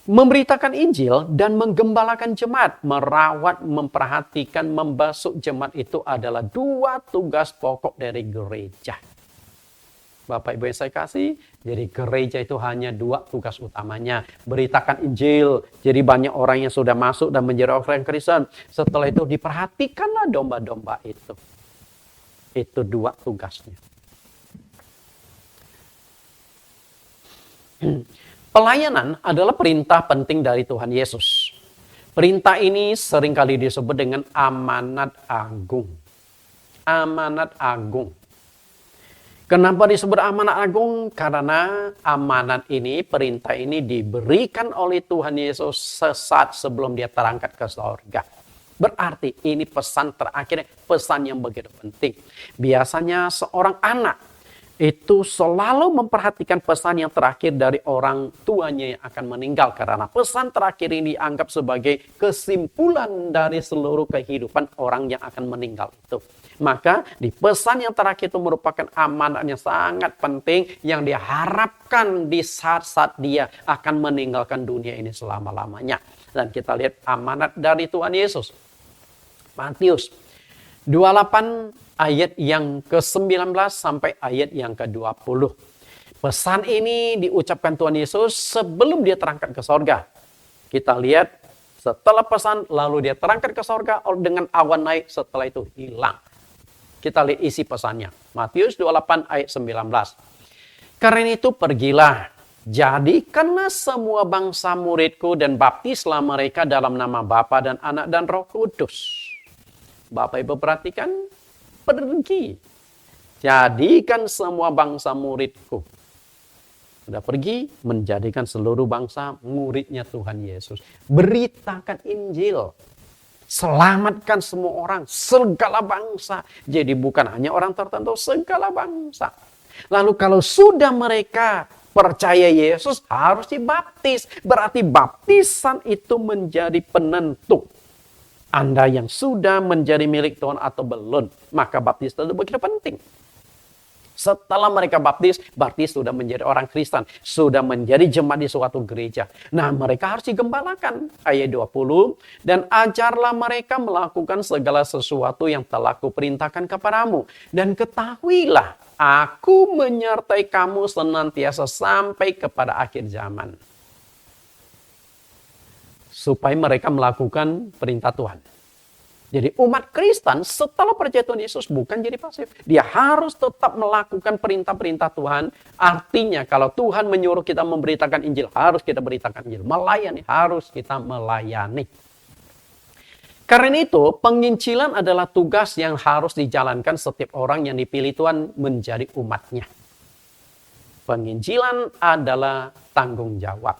Memberitakan Injil dan menggembalakan jemaat, merawat, memperhatikan, membasuh jemaat itu adalah dua tugas pokok dari gereja. Bapak Ibu yang saya kasih, jadi gereja itu hanya 2 tugas utamanya. Beritakan Injil. Jadi banyak orang yang sudah masuk dan menjadi orang Kristen. Setelah itu diperhatikanlah domba-domba itu. Itu 2 tugasnya. Pelayanan adalah perintah penting dari Tuhan Yesus. Perintah ini seringkali disebut dengan amanat agung. Amanat agung. Kenapa disebut amanat agung? Karena amanat ini, perintah ini diberikan oleh Tuhan Yesus sesaat sebelum dia terangkat ke surga. Berarti ini pesan terakhir, pesan yang begitu penting. Biasanya seorang anak itu selalu memperhatikan pesan yang terakhir dari orang tuanya yang akan meninggal. Karena pesan terakhir ini dianggap sebagai kesimpulan dari seluruh kehidupan orang yang akan meninggal itu. Maka di pesan yang terakhir itu merupakan amanat yang sangat penting yang diharapkan di saat-saat dia akan meninggalkan dunia ini selama-lamanya. Dan kita lihat amanat dari Tuhan Yesus. Matius 28 ayat yang ke-19 sampai ayat yang ke-20. Pesan ini diucapkan Tuhan Yesus sebelum dia terangkat ke sorga. Kita lihat setelah pesan lalu dia terangkat ke sorga dengan awan naik, setelah itu hilang. Kita lihat isi pesannya. Matius 28 ayat 19. Karena itu pergilah, jadikanlah semua bangsa muridku dan baptislah mereka dalam nama Bapa dan Anak dan Roh Kudus. Bapak Ibu perhatikan, pergi. Jadikan semua bangsa muridku. Sudah pergi, menjadikan seluruh bangsa muridnya Tuhan Yesus. Beritakan Injil. Selamatkan semua orang, segala bangsa. Jadi bukan hanya orang tertentu, segala bangsa. Lalu kalau sudah mereka percaya Yesus, harus dibaptis. Berarti baptisan itu menjadi penentu. Anda yang sudah menjadi milik Tuhan atau belum, maka baptisan itu begitu penting. Setelah mereka baptis, berarti sudah menjadi orang Kristen. Sudah menjadi jemaat di suatu gereja. Nah, mereka harus digembalakan. Ayat 20. Dan ajarlah mereka melakukan segala sesuatu yang telah kuperintahkan kepadamu. Dan ketahuilah, aku menyertai kamu senantiasa sampai kepada akhir zaman. Supaya mereka melakukan perintah Tuhan. Jadi umat Kristen setelah percaya Tuhan Yesus bukan jadi pasif. Dia harus tetap melakukan perintah-perintah Tuhan. Artinya kalau Tuhan menyuruh kita memberitakan Injil, harus kita beritakan Injil. Melayani, harus kita melayani. Karena itu penginjilan adalah tugas yang harus dijalankan setiap orang yang dipilih Tuhan menjadi umatnya. Penginjilan adalah tanggung jawab.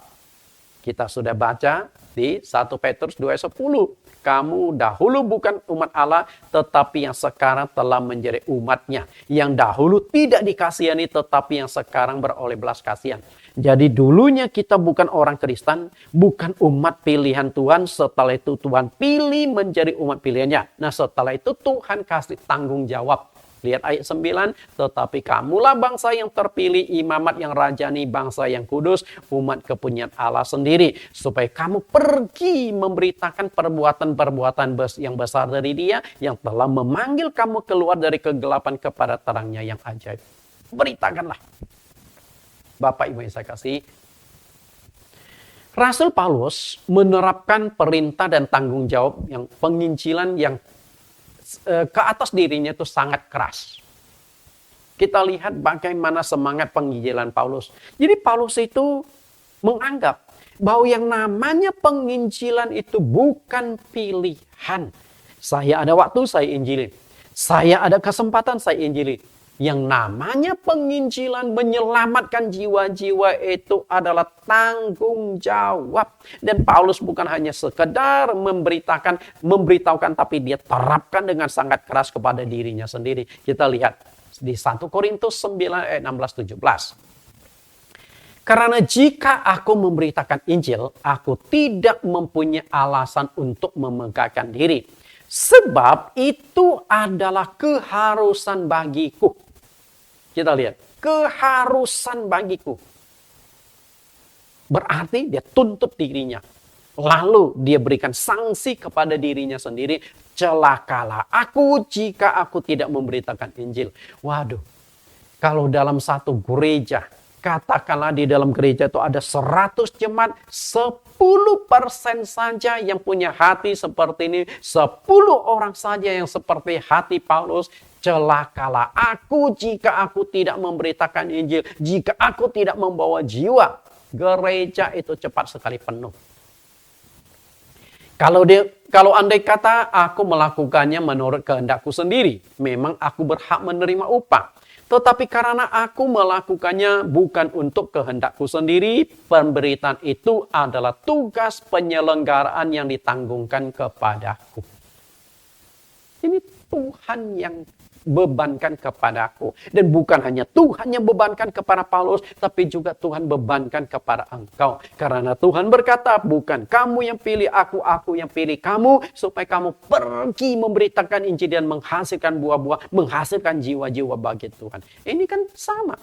Kita sudah baca di 1 Petrus 2:10. Kamu dahulu bukan umat Allah, tetapi yang sekarang telah menjadi umatnya. Yang dahulu tidak dikasihani, tetapi yang sekarang beroleh belas kasihan. Jadi dulunya kita bukan orang Kristen, bukan umat pilihan Tuhan. Setelah itu Tuhan pilih menjadi umat pilihannya. Nah setelah itu Tuhan kasih tanggung jawab. Lihat ayat 9, tetapi kamulah bangsa yang terpilih, imamat yang rajani, bangsa yang kudus, umat kepunyaan Allah sendiri. Supaya kamu pergi memberitakan perbuatan-perbuatan yang besar dari Dia, yang telah memanggil kamu keluar dari kegelapan kepada terangnya yang ajaib. Beritakanlah. Bapak Ibu yang saya kasih, Rasul Paulus menerapkan perintah dan tanggung jawab yang penginjilan yang ke atas dirinya itu sangat keras. Kita lihat bagaimana semangat penginjilan Paulus. Jadi Paulus itu menganggap bahwa yang namanya penginjilan itu bukan pilihan. Saya ada waktu, saya injili. Saya ada kesempatan, saya injili. Yang namanya penginjilan menyelamatkan jiwa-jiwa itu adalah tanggung jawab. Dan Paulus bukan hanya sekedar memberitahukan, tapi dia terapkan dengan sangat keras kepada dirinya sendiri. Kita lihat di 1 Korintus 9 ayat 16-17. Karena jika aku memberitakan Injil, aku tidak mempunyai alasan untuk memegahkan diri. Sebab itu adalah keharusan bagiku. Kita lihat, keharusan bagiku. Berarti dia tuntut dirinya. Lalu dia berikan sanksi kepada dirinya sendiri. Celakalah aku jika aku tidak memberitakan Injil. Waduh, Kalau dalam satu gereja, katakanlah di dalam gereja itu ada 100 jemaat, 10% saja yang punya hati seperti ini, 10 orang saja yang seperti hati Paulus, celakalah aku jika aku tidak memberitakan Injil, jika aku tidak membawa jiwa. Gereja itu cepat sekali penuh. Kalau andai kata aku melakukannya menurut kehendakku sendiri, memang aku berhak menerima upah. Tetapi karena aku melakukannya bukan untuk kehendakku sendiri, pemberitaan itu adalah tugas penyelenggaraan yang ditanggungkan kepadaku. Ini Tuhan yang bebankan kepadaku. Dan bukan hanya Tuhan yang bebankan kepada Paulus, tapi juga Tuhan bebankan kepada engkau. Karena Tuhan berkata, bukan kamu yang pilih aku yang pilih kamu, supaya kamu pergi memberitakan Injil dan menghasilkan buah-buah, menghasilkan jiwa-jiwa bagi Tuhan. Ini kan sama.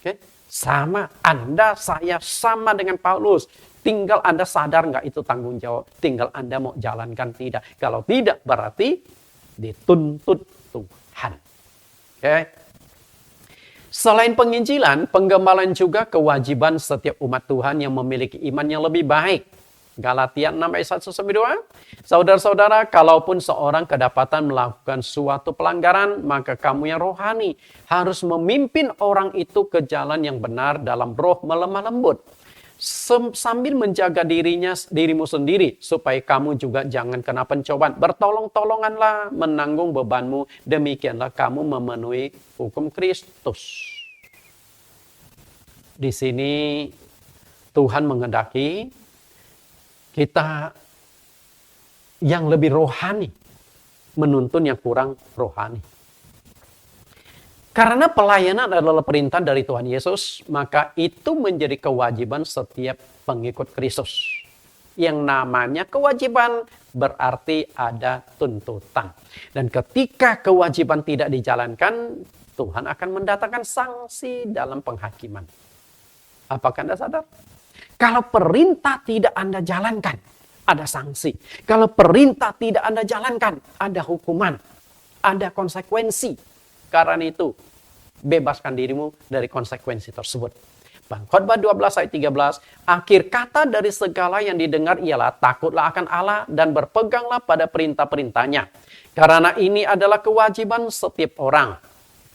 Okay? Sama, Anda, saya sama dengan Paulus. Tinggal Anda sadar nggak itu tanggung jawab. Tinggal Anda mau jalankan tidak. Kalau tidak, berarti dituntut Tuhan. Okay. Selain penginjilan, penggembalaan juga kewajiban setiap umat Tuhan yang memiliki iman yang lebih baik. Galatia 6 ayat 1-2. Saudara-saudara, kalaupun seorang kedapatan melakukan suatu pelanggaran, maka kamu yang rohani harus memimpin orang itu ke jalan yang benar dalam roh melemah lembut. Sambil menjaga dirimu sendiri, supaya kamu juga jangan kena pencobaan. Bertolong-tolonganlah menanggung bebanmu, demikianlah kamu memenuhi hukum Kristus. Di sini Tuhan menghendaki kita yang lebih rohani menuntun yang kurang rohani. Karena pelayanan adalah perintah dari Tuhan Yesus, maka itu menjadi kewajiban setiap pengikut Kristus. Yang namanya kewajiban berarti ada tuntutan. Dan ketika kewajiban tidak dijalankan, Tuhan akan mendatangkan sanksi dalam penghakiman. Apakah Anda sadar? Kalau perintah tidak Anda jalankan, ada sanksi. Kalau perintah tidak Anda jalankan, ada hukuman. Ada konsekuensi. Karena itu, bebaskan dirimu dari konsekuensi tersebut. Pengkhotbah 12 ayat 13, akhir kata dari segala yang didengar ialah takutlah akan Allah dan berpeganglah pada perintah-perintahnya. Karena ini adalah kewajiban setiap orang.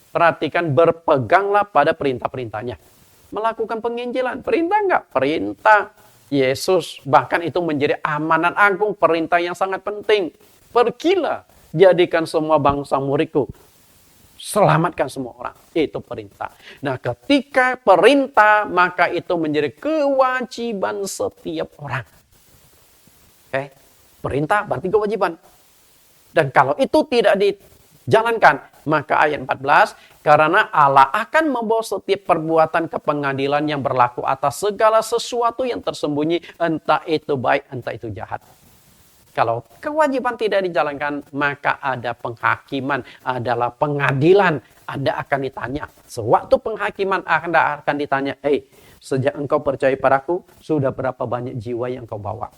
Perhatikan, berpeganglah pada perintah-perintahnya. Melakukan penginjilan, perintah enggak? Perintah Yesus. Bahkan itu menjadi amanat agung, perintah yang sangat penting. Pergilah, jadikan semua bangsa muridku. Selamatkan semua orang. Itu perintah. Nah, ketika perintah, maka itu menjadi kewajiban setiap orang. Oke? Perintah berarti kewajiban. Dan kalau itu tidak dijalankan, maka ayat 14, karena Allah akan membawa setiap perbuatan ke pengadilan yang berlaku atas segala sesuatu yang tersembunyi, entah itu baik, entah itu jahat. Kalau kewajiban tidak dijalankan, maka ada penghakiman, adalah pengadilan. Anda akan ditanya. Sewaktu penghakiman Anda akan ditanya, sejak engkau percaya padaku, sudah berapa banyak jiwa yang engkau bawa?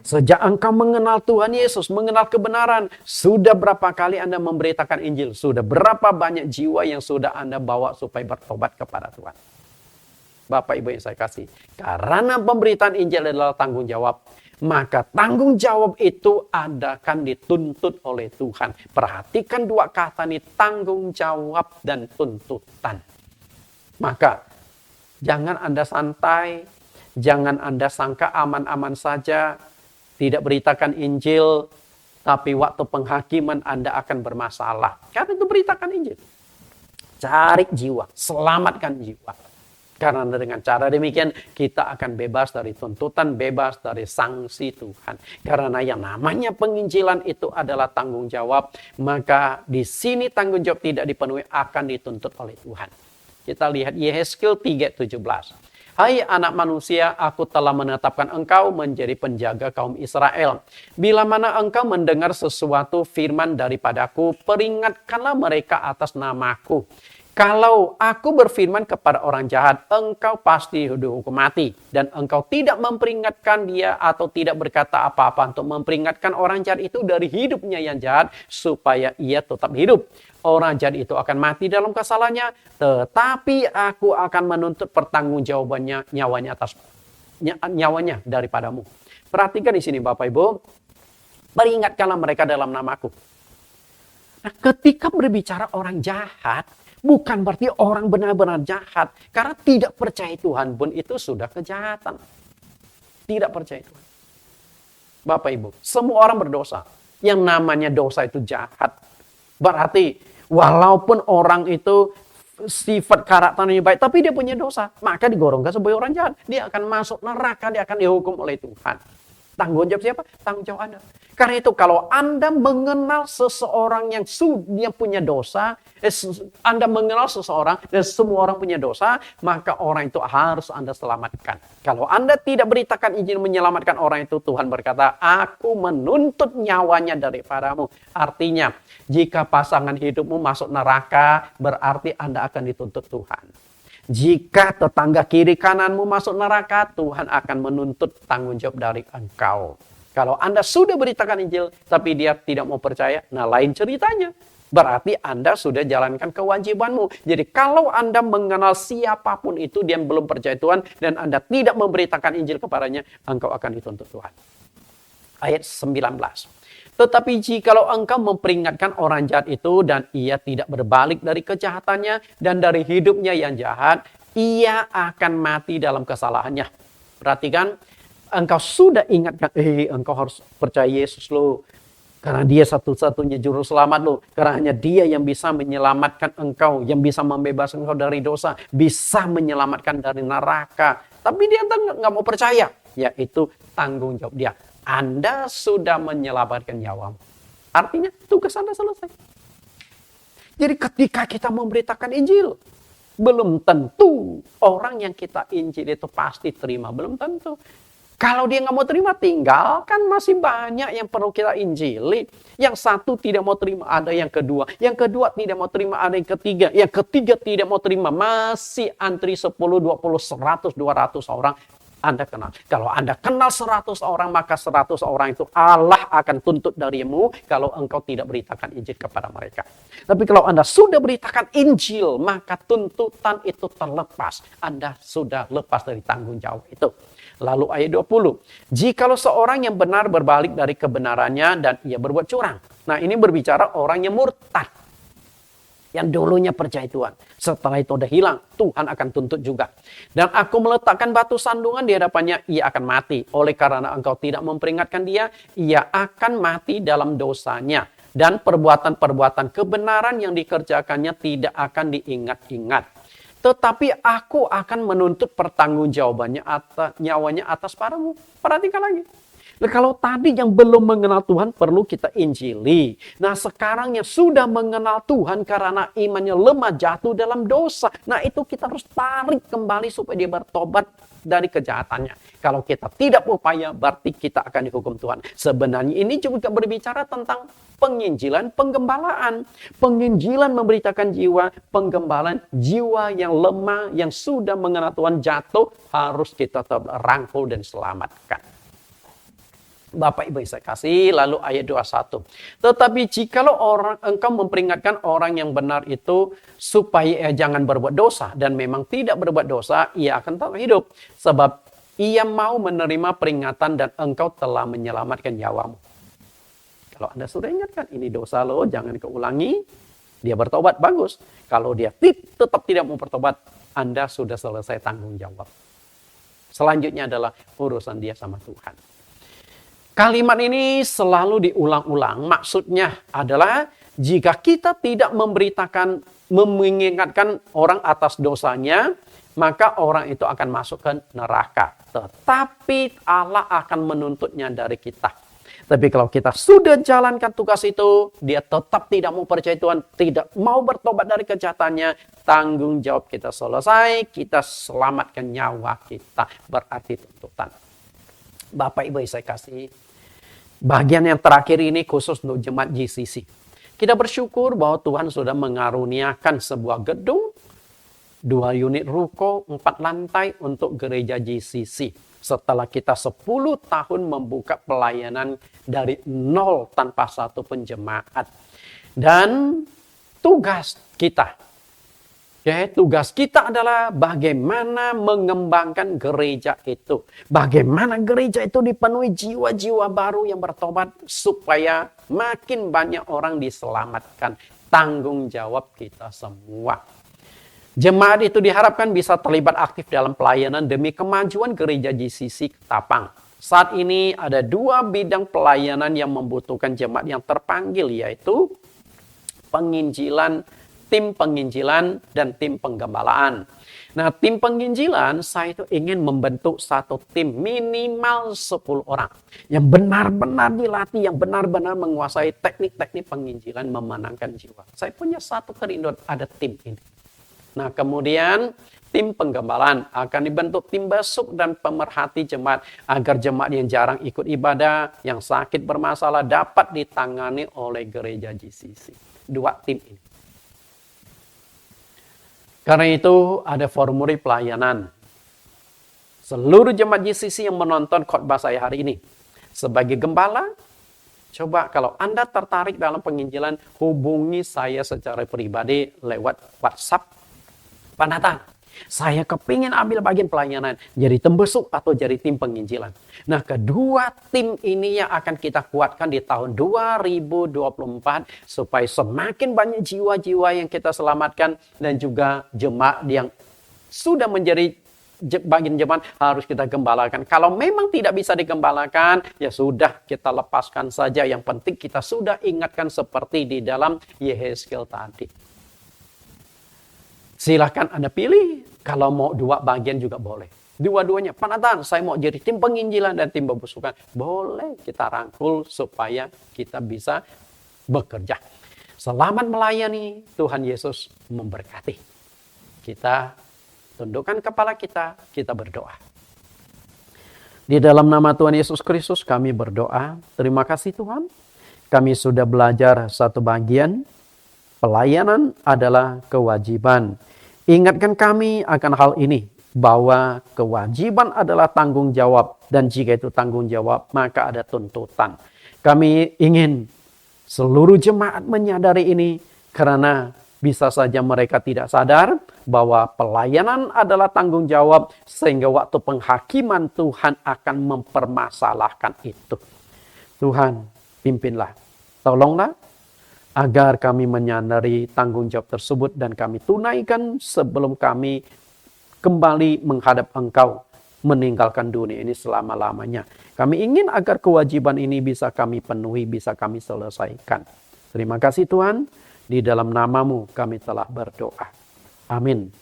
Sejak engkau mengenal Tuhan Yesus, mengenal kebenaran, sudah berapa kali Anda memberitakan Injil? Sudah berapa banyak jiwa yang sudah Anda bawa supaya bertobat kepada Tuhan? Bapak Ibu yang saya kasih, karena pemberitaan Injil adalah tanggung jawab, maka tanggung jawab itu akan dituntut oleh Tuhan. Perhatikan dua kata ini, tanggung jawab dan tuntutan. Maka jangan Anda santai, jangan Anda sangka aman-aman saja, tidak beritakan Injil, tapi waktu penghakiman Anda akan bermasalah. Karena itu beritakan Injil. Cari jiwa, selamatkan jiwa. Karena dengan cara demikian kita akan bebas dari tuntutan, bebas dari sanksi Tuhan. Karena yang namanya penginjilan itu adalah tanggung jawab, maka di sini tanggung jawab tidak dipenuhi akan dituntut oleh Tuhan. Kita lihat Yehezkiel 3:17. Hai anak manusia, aku telah menetapkan engkau menjadi penjaga kaum Israel. Bila mana engkau mendengar sesuatu firman daripadaku, peringatkanlah mereka atas namaku. Kalau aku berfirman kepada orang jahat, engkau pasti dihukum mati. Dan engkau tidak memperingatkan dia atau tidak berkata apa-apa untuk memperingatkan orang jahat itu dari hidupnya yang jahat, supaya ia tetap hidup. Orang jahat itu akan mati dalam kesalahannya, tetapi aku akan menuntut pertanggungjawabannya nyawanya daripadamu. Perhatikan di sini Bapak Ibu, peringatkanlah mereka dalam namaku. Nah, ketika berbicara orang jahat, bukan berarti orang benar-benar jahat. Karena tidak percaya Tuhan pun itu sudah kejahatan. Tidak percaya Tuhan. Bapak Ibu, semua orang berdosa. Yang namanya dosa itu jahat. Berarti walaupun orang itu sifat karakternya baik, tapi dia punya dosa, maka digolongkan sebagai orang jahat. Dia akan masuk neraka, dia akan dihukum oleh Tuhan. Tanggung jawab siapa? Tanggung jawab Anda. Karena itu kalau Anda mengenal seseorang yang punya dosa, Anda mengenal seseorang dan semua orang punya dosa, maka orang itu harus Anda selamatkan. Kalau Anda tidak beritakan izin menyelamatkan orang itu, Tuhan berkata, aku menuntut nyawanya daripadamu. Artinya, jika pasangan hidupmu masuk neraka, berarti Anda akan dituntut Tuhan. Jika tetangga kiri kananmu masuk neraka, Tuhan akan menuntut tanggung jawab dari engkau. Kalau Anda sudah beritakan Injil, tapi dia tidak mau percaya, nah lain ceritanya. Berarti Anda sudah jalankan kewajibanmu. Jadi kalau Anda mengenal siapapun itu, dia belum percaya Tuhan, dan Anda tidak memberitakan Injil kepadanya, engkau akan dituntut Tuhan. Ayat 19. Tetapi jikalau engkau memperingatkan orang jahat itu dan ia tidak berbalik dari kejahatannya dan dari hidupnya yang jahat, ia akan mati dalam kesalahannya. Perhatikan, engkau sudah ingatkan, engkau harus percaya Yesus lo. Karena dia satu-satunya juru selamat lo. Karena hanya dia yang bisa menyelamatkan engkau, yang bisa membebaskan engkau dari dosa, bisa menyelamatkan dari neraka. Tapi dia nggak mau percaya, yaitu tanggung jawab dia. Anda sudah menyelamatkan nyawamu. Artinya tugas Anda selesai. Jadi ketika kita memberitakan Injil, belum tentu orang yang kita Injil itu pasti terima. Belum tentu. Kalau dia nggak mau terima, tinggalkan. Masih banyak yang perlu kita injili. Yang satu tidak mau terima, ada yang kedua. Yang kedua tidak mau terima, ada yang ketiga. Yang ketiga tidak mau terima, masih antri 10, 20, 100, 200 orang. Anda kenal. Kalau Anda kenal 100 orang, maka 100 orang itu Allah akan tuntut darimu kalau engkau tidak beritakan Injil kepada mereka. Tapi kalau Anda sudah beritakan Injil, maka tuntutan itu terlepas. Anda sudah lepas dari tanggung jawab itu. Lalu ayat 20. Jikalau seorang yang benar berbalik dari kebenarannya dan ia berbuat curang. Nah, ini berbicara orang yang murtad. Yang dulunya percaya Tuhan. Setelah itu udah hilang, Tuhan akan tuntut juga. Dan aku meletakkan batu sandungan di hadapannya, ia akan mati. Oleh karena engkau tidak memperingatkan dia, ia akan mati dalam dosanya. Dan perbuatan-perbuatan kebenaran yang dikerjakannya tidak akan diingat-ingat. Tetapi aku akan menuntut pertanggungjawabannya nyawanya atas padamu. Perhatikan lagi. Nah, kalau tadi yang belum mengenal Tuhan perlu kita injili. Nah, sekarang yang sudah mengenal Tuhan karena imannya lemah jatuh dalam dosa. Nah, itu kita harus tarik kembali supaya dia bertobat dari kejahatannya. Kalau kita tidak berupaya, berarti kita akan dihukum Tuhan. Sebenarnya ini juga berbicara tentang penginjilan, penggembalaan. Penginjilan memberitakan jiwa, penggembalaan jiwa yang lemah, yang sudah mengenal Tuhan jatuh, harus kita rangkul dan selamatkan. Bapak Ibu saya kasih, lalu ayat 21. Tetapi jikalau engkau memperingatkan orang yang benar itu supaya ia jangan berbuat dosa dan memang tidak berbuat dosa, ia akan tetap hidup. Sebab ia mau menerima peringatan dan engkau telah menyelamatkan nyawamu. Kalau Anda sudah ingatkan, ini dosa lo, jangan keulangi, dia bertobat, bagus. Kalau dia tetap tidak mau bertobat, Anda sudah selesai tanggung jawab. Selanjutnya adalah urusan dia sama Tuhan. Kalimat ini selalu diulang-ulang. Maksudnya adalah jika kita tidak mengingatkan orang atas dosanya, maka orang itu akan masuk ke neraka. Tetapi Allah akan menuntutnya dari kita. Tapi kalau kita sudah jalankan tugas itu, dia tetap tidak mau percaya Tuhan, tidak mau bertobat dari kejahatannya, tanggung jawab kita selesai, kita selamatkan nyawa kita, berarti tuntutan. Bapak Ibu saya kasih, bagian yang terakhir ini khusus untuk jemaat GCC. Kita bersyukur bahwa Tuhan sudah mengaruniakan sebuah gedung, 2 unit ruko, 4 lantai untuk gereja GCC. Setelah kita 10 tahun membuka pelayanan dari nol tanpa satu pun jemaat. Dan tugas kita adalah bagaimana mengembangkan gereja itu. Bagaimana gereja itu dipenuhi jiwa-jiwa baru yang bertobat supaya makin banyak orang diselamatkan. Tanggung jawab kita semua. Jemaat itu diharapkan bisa terlibat aktif dalam pelayanan demi kemajuan gereja GCC Ketapang. Saat ini ada 2 bidang pelayanan yang membutuhkan jemaat yang terpanggil, yaitu penginjilan, tim penginjilan, dan tim penggembalaan. Nah, tim penginjilan, saya itu ingin membentuk satu tim minimal 10 orang. Yang benar-benar dilatih, yang benar-benar menguasai teknik-teknik penginjilan, memenangkan jiwa. Saya punya satu kerinduan, ada tim ini. Nah, kemudian tim penggembalaan akan dibentuk tim besuk dan pemerhati jemaat agar jemaat yang jarang ikut ibadah, yang sakit bermasalah dapat ditangani oleh gereja GCC. 2 tim ini. Karena itu ada formulir pelayanan. Seluruh jemaat GCC yang menonton khotbah saya hari ini. Sebagai gembala, coba kalau Anda tertarik dalam penginjilan, hubungi saya secara pribadi lewat WhatsApp. Pak Nathan, saya kepingin ambil bagian pelayanan, jadi tim besuk atau jadi tim penginjilan. Nah, kedua tim ini yang akan kita kuatkan di tahun 2024 supaya semakin banyak jiwa-jiwa yang kita selamatkan dan juga jemaat yang sudah menjadi bagian jemaat harus kita gembalakan. Kalau memang tidak bisa digembalakan, ya sudah kita lepaskan saja. Yang penting kita sudah ingatkan seperti di dalam Yehezkiel tadi. Silahkan Anda pilih. Kalau mau 2 bagian juga boleh. Dua-duanya. Pak Nathan, saya mau jadi tim penginjilan dan tim pembusukan. Boleh kita rangkul supaya kita bisa bekerja. Selamat melayani. Tuhan Yesus memberkati. Kita tundukkan kepala kita berdoa. Di dalam nama Tuhan Yesus Kristus kami berdoa. Terima kasih Tuhan. Kami sudah belajar satu bagian. Pelayanan adalah kewajiban. Ingatkan kami akan hal ini, bahwa kewajiban adalah tanggung jawab, dan jika itu tanggung jawab, maka ada tuntutan. Kami ingin seluruh jemaat menyadari ini, karena bisa saja mereka tidak sadar bahwa pelayanan adalah tanggung jawab, sehingga waktu penghakiman Tuhan akan mempermasalahkan itu. Tuhan, pimpinlah, tolonglah, agar kami menyadari tanggung jawab tersebut dan kami tunaikan sebelum kami kembali menghadap Engkau, meninggalkan dunia ini selama-lamanya. Kami ingin agar kewajiban ini bisa kami penuhi, bisa kami selesaikan. Terima kasih Tuhan, di dalam nama-Mu kami telah berdoa. Amin.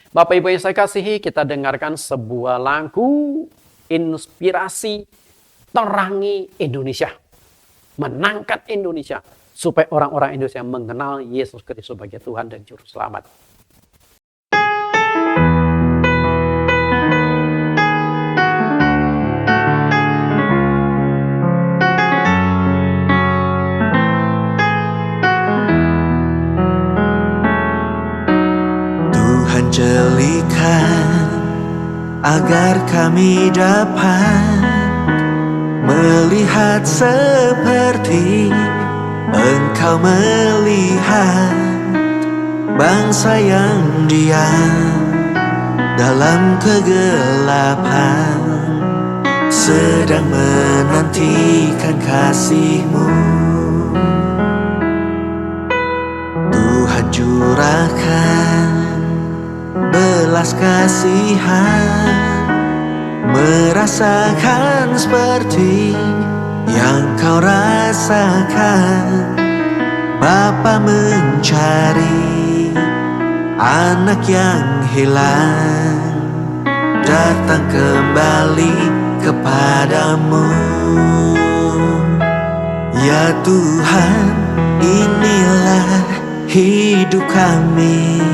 Bapak Ibu yang saya kasihi, kita dengarkan sebuah lagu inspirasi Terangi Indonesia. Menangkan Indonesia supaya orang-orang Indonesia mengenal Yesus Kristus sebagai Tuhan dan Juru Selamat. Tuhan jelikan agar kami dapat melihat seperti Engkau melihat bangsa yang diam dalam kegelapan, sedang menantikan kasih-Mu. Tuhan curahkan belas kasihan, merasakan seperti yang Kau rasakan. Bapa mencari anak yang hilang, datang kembali kepadamu. Ya Tuhan, inilah hidup kami.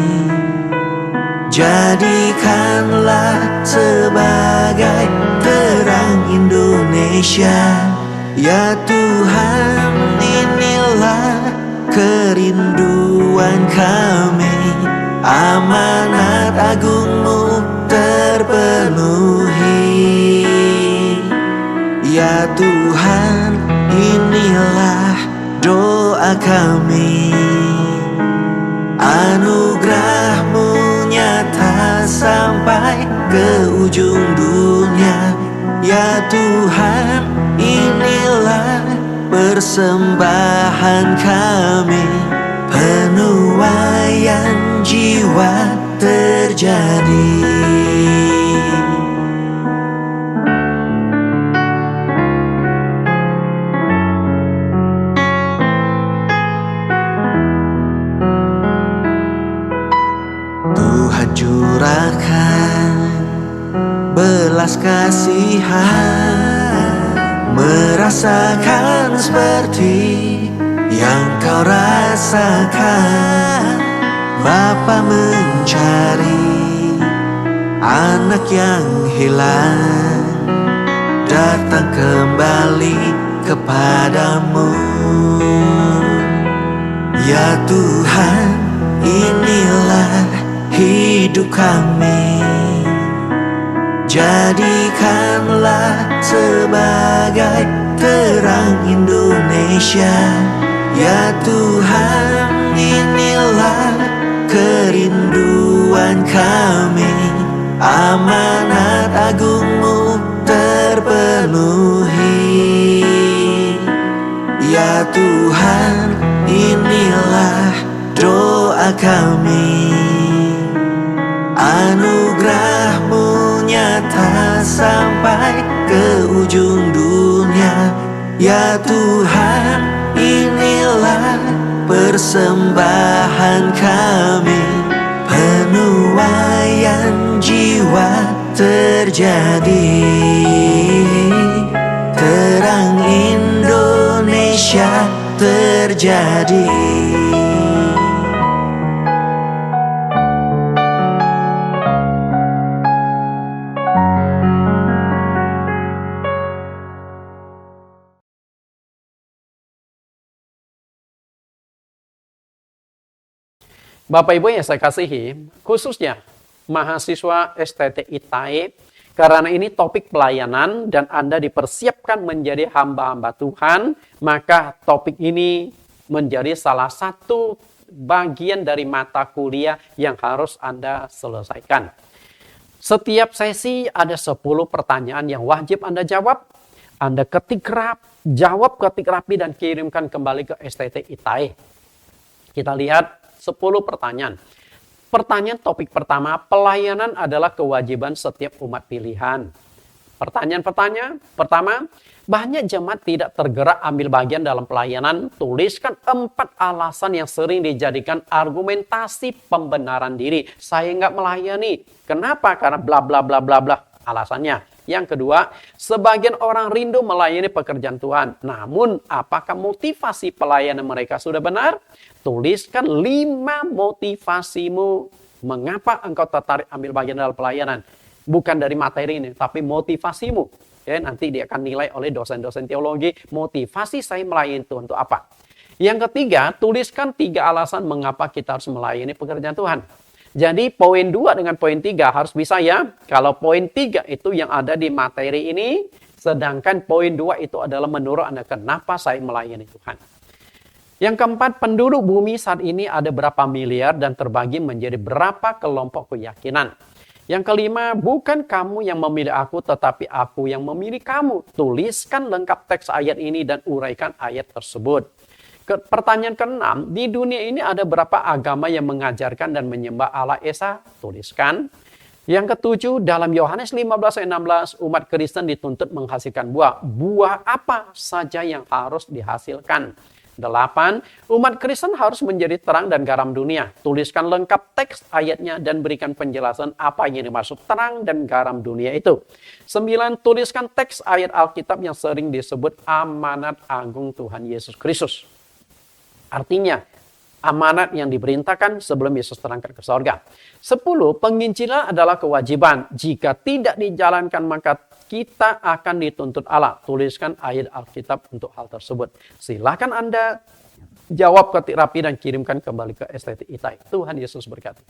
Jadikanlah sebagai terang Indonesia. Ya Tuhan, inilah inilah kerinduan kami, amanat agungmu terpenuhi. Ya Tuhan, inilah doa kami, anugerah-Mu nyata sampai ke ujung dunia. Ya Tuhan, inilah persembahan kami, penuaian jiwa terjadi. Tuhan curahkan belas kasihan, merasakan seperti yang kau rasakan. Bapa mencari anak yang hilang, datang kembali kepadamu. Ya Tuhan, inilah hidup kami, jadikanlah sebagai terang Indonesia. Ya Tuhan, inilah kerinduan kami, amanat agungmu terpenuhi. Ya Tuhan, inilah doa kami, anugerah-Mu nyata sampai ke ujung dunia. Ya Tuhan, inilah persembahan kami, penuaian jiwa terjadi. Terang Indonesia terjadi. Bapak Ibu yang saya kasihi, khususnya mahasiswa STT ITAE, karena ini topik pelayanan dan Anda dipersiapkan menjadi hamba-hamba Tuhan, maka topik ini menjadi salah satu bagian dari mata kuliah yang harus Anda selesaikan. Setiap sesi ada 10 pertanyaan yang wajib Anda jawab. Anda ketik rapi dan kirimkan kembali ke STT ITAE. Kita lihat 10 pertanyaan. Pertanyaan topik pertama, pelayanan adalah kewajiban setiap umat pilihan. Pertanyaan pertama, banyak jemaat tidak tergerak ambil bagian dalam pelayanan. Tuliskan 4 alasan yang sering dijadikan argumentasi pembenaran diri. Saya nggak melayani. Kenapa? Karena bla bla bla bla bla alasannya. Yang kedua, sebagian orang rindu melayani pekerjaan Tuhan. Namun, apakah motivasi pelayanan mereka sudah benar? Tuliskan 5 motivasimu. Mengapa engkau tertarik ambil bagian dalam pelayanan? Bukan dari materi ini, tapi motivasimu. Ya, nanti dia akan nilai oleh dosen-dosen teologi. Motivasi saya melayani Tuhan itu apa? Yang ketiga, tuliskan 3 alasan mengapa kita harus melayani pekerjaan Tuhan. Jadi poin 2 dengan poin 3 harus bisa ya. Kalau poin 3 itu yang ada di materi ini, sedangkan poin 2 itu adalah menurut Anda kenapa saya melayani Tuhan. Yang keempat, penduduk bumi saat ini ada berapa miliar dan terbagi menjadi berapa kelompok keyakinan. Yang kelima, bukan kamu yang memilih aku, tetapi aku yang memilih kamu. Tuliskan lengkap teks ayat ini dan uraikan ayat tersebut. Pertanyaan ke-6, di dunia ini ada berapa agama yang mengajarkan dan menyembah Allah Esa? Tuliskan. Yang ke-7, dalam Yohanes 15 ayat 16, umat Kristen dituntut menghasilkan buah. Buah apa saja yang harus dihasilkan? 8, umat Kristen harus menjadi terang dan garam dunia. Tuliskan lengkap teks ayatnya dan berikan penjelasan apa yang dimaksud terang dan garam dunia itu. 9, tuliskan teks ayat Alkitab yang sering disebut amanat agung Tuhan Yesus Kristus. Artinya, amanat yang diperintahkan sebelum Yesus terangkat ke sorga. 10, penginjilan adalah kewajiban. Jika tidak dijalankan, maka kita akan dituntut Allah. Tuliskan ayat Alkitab untuk hal tersebut. Silakan Anda jawab ketik rapi dan kirimkan kembali ke STT Itai. Tuhan Yesus berkati.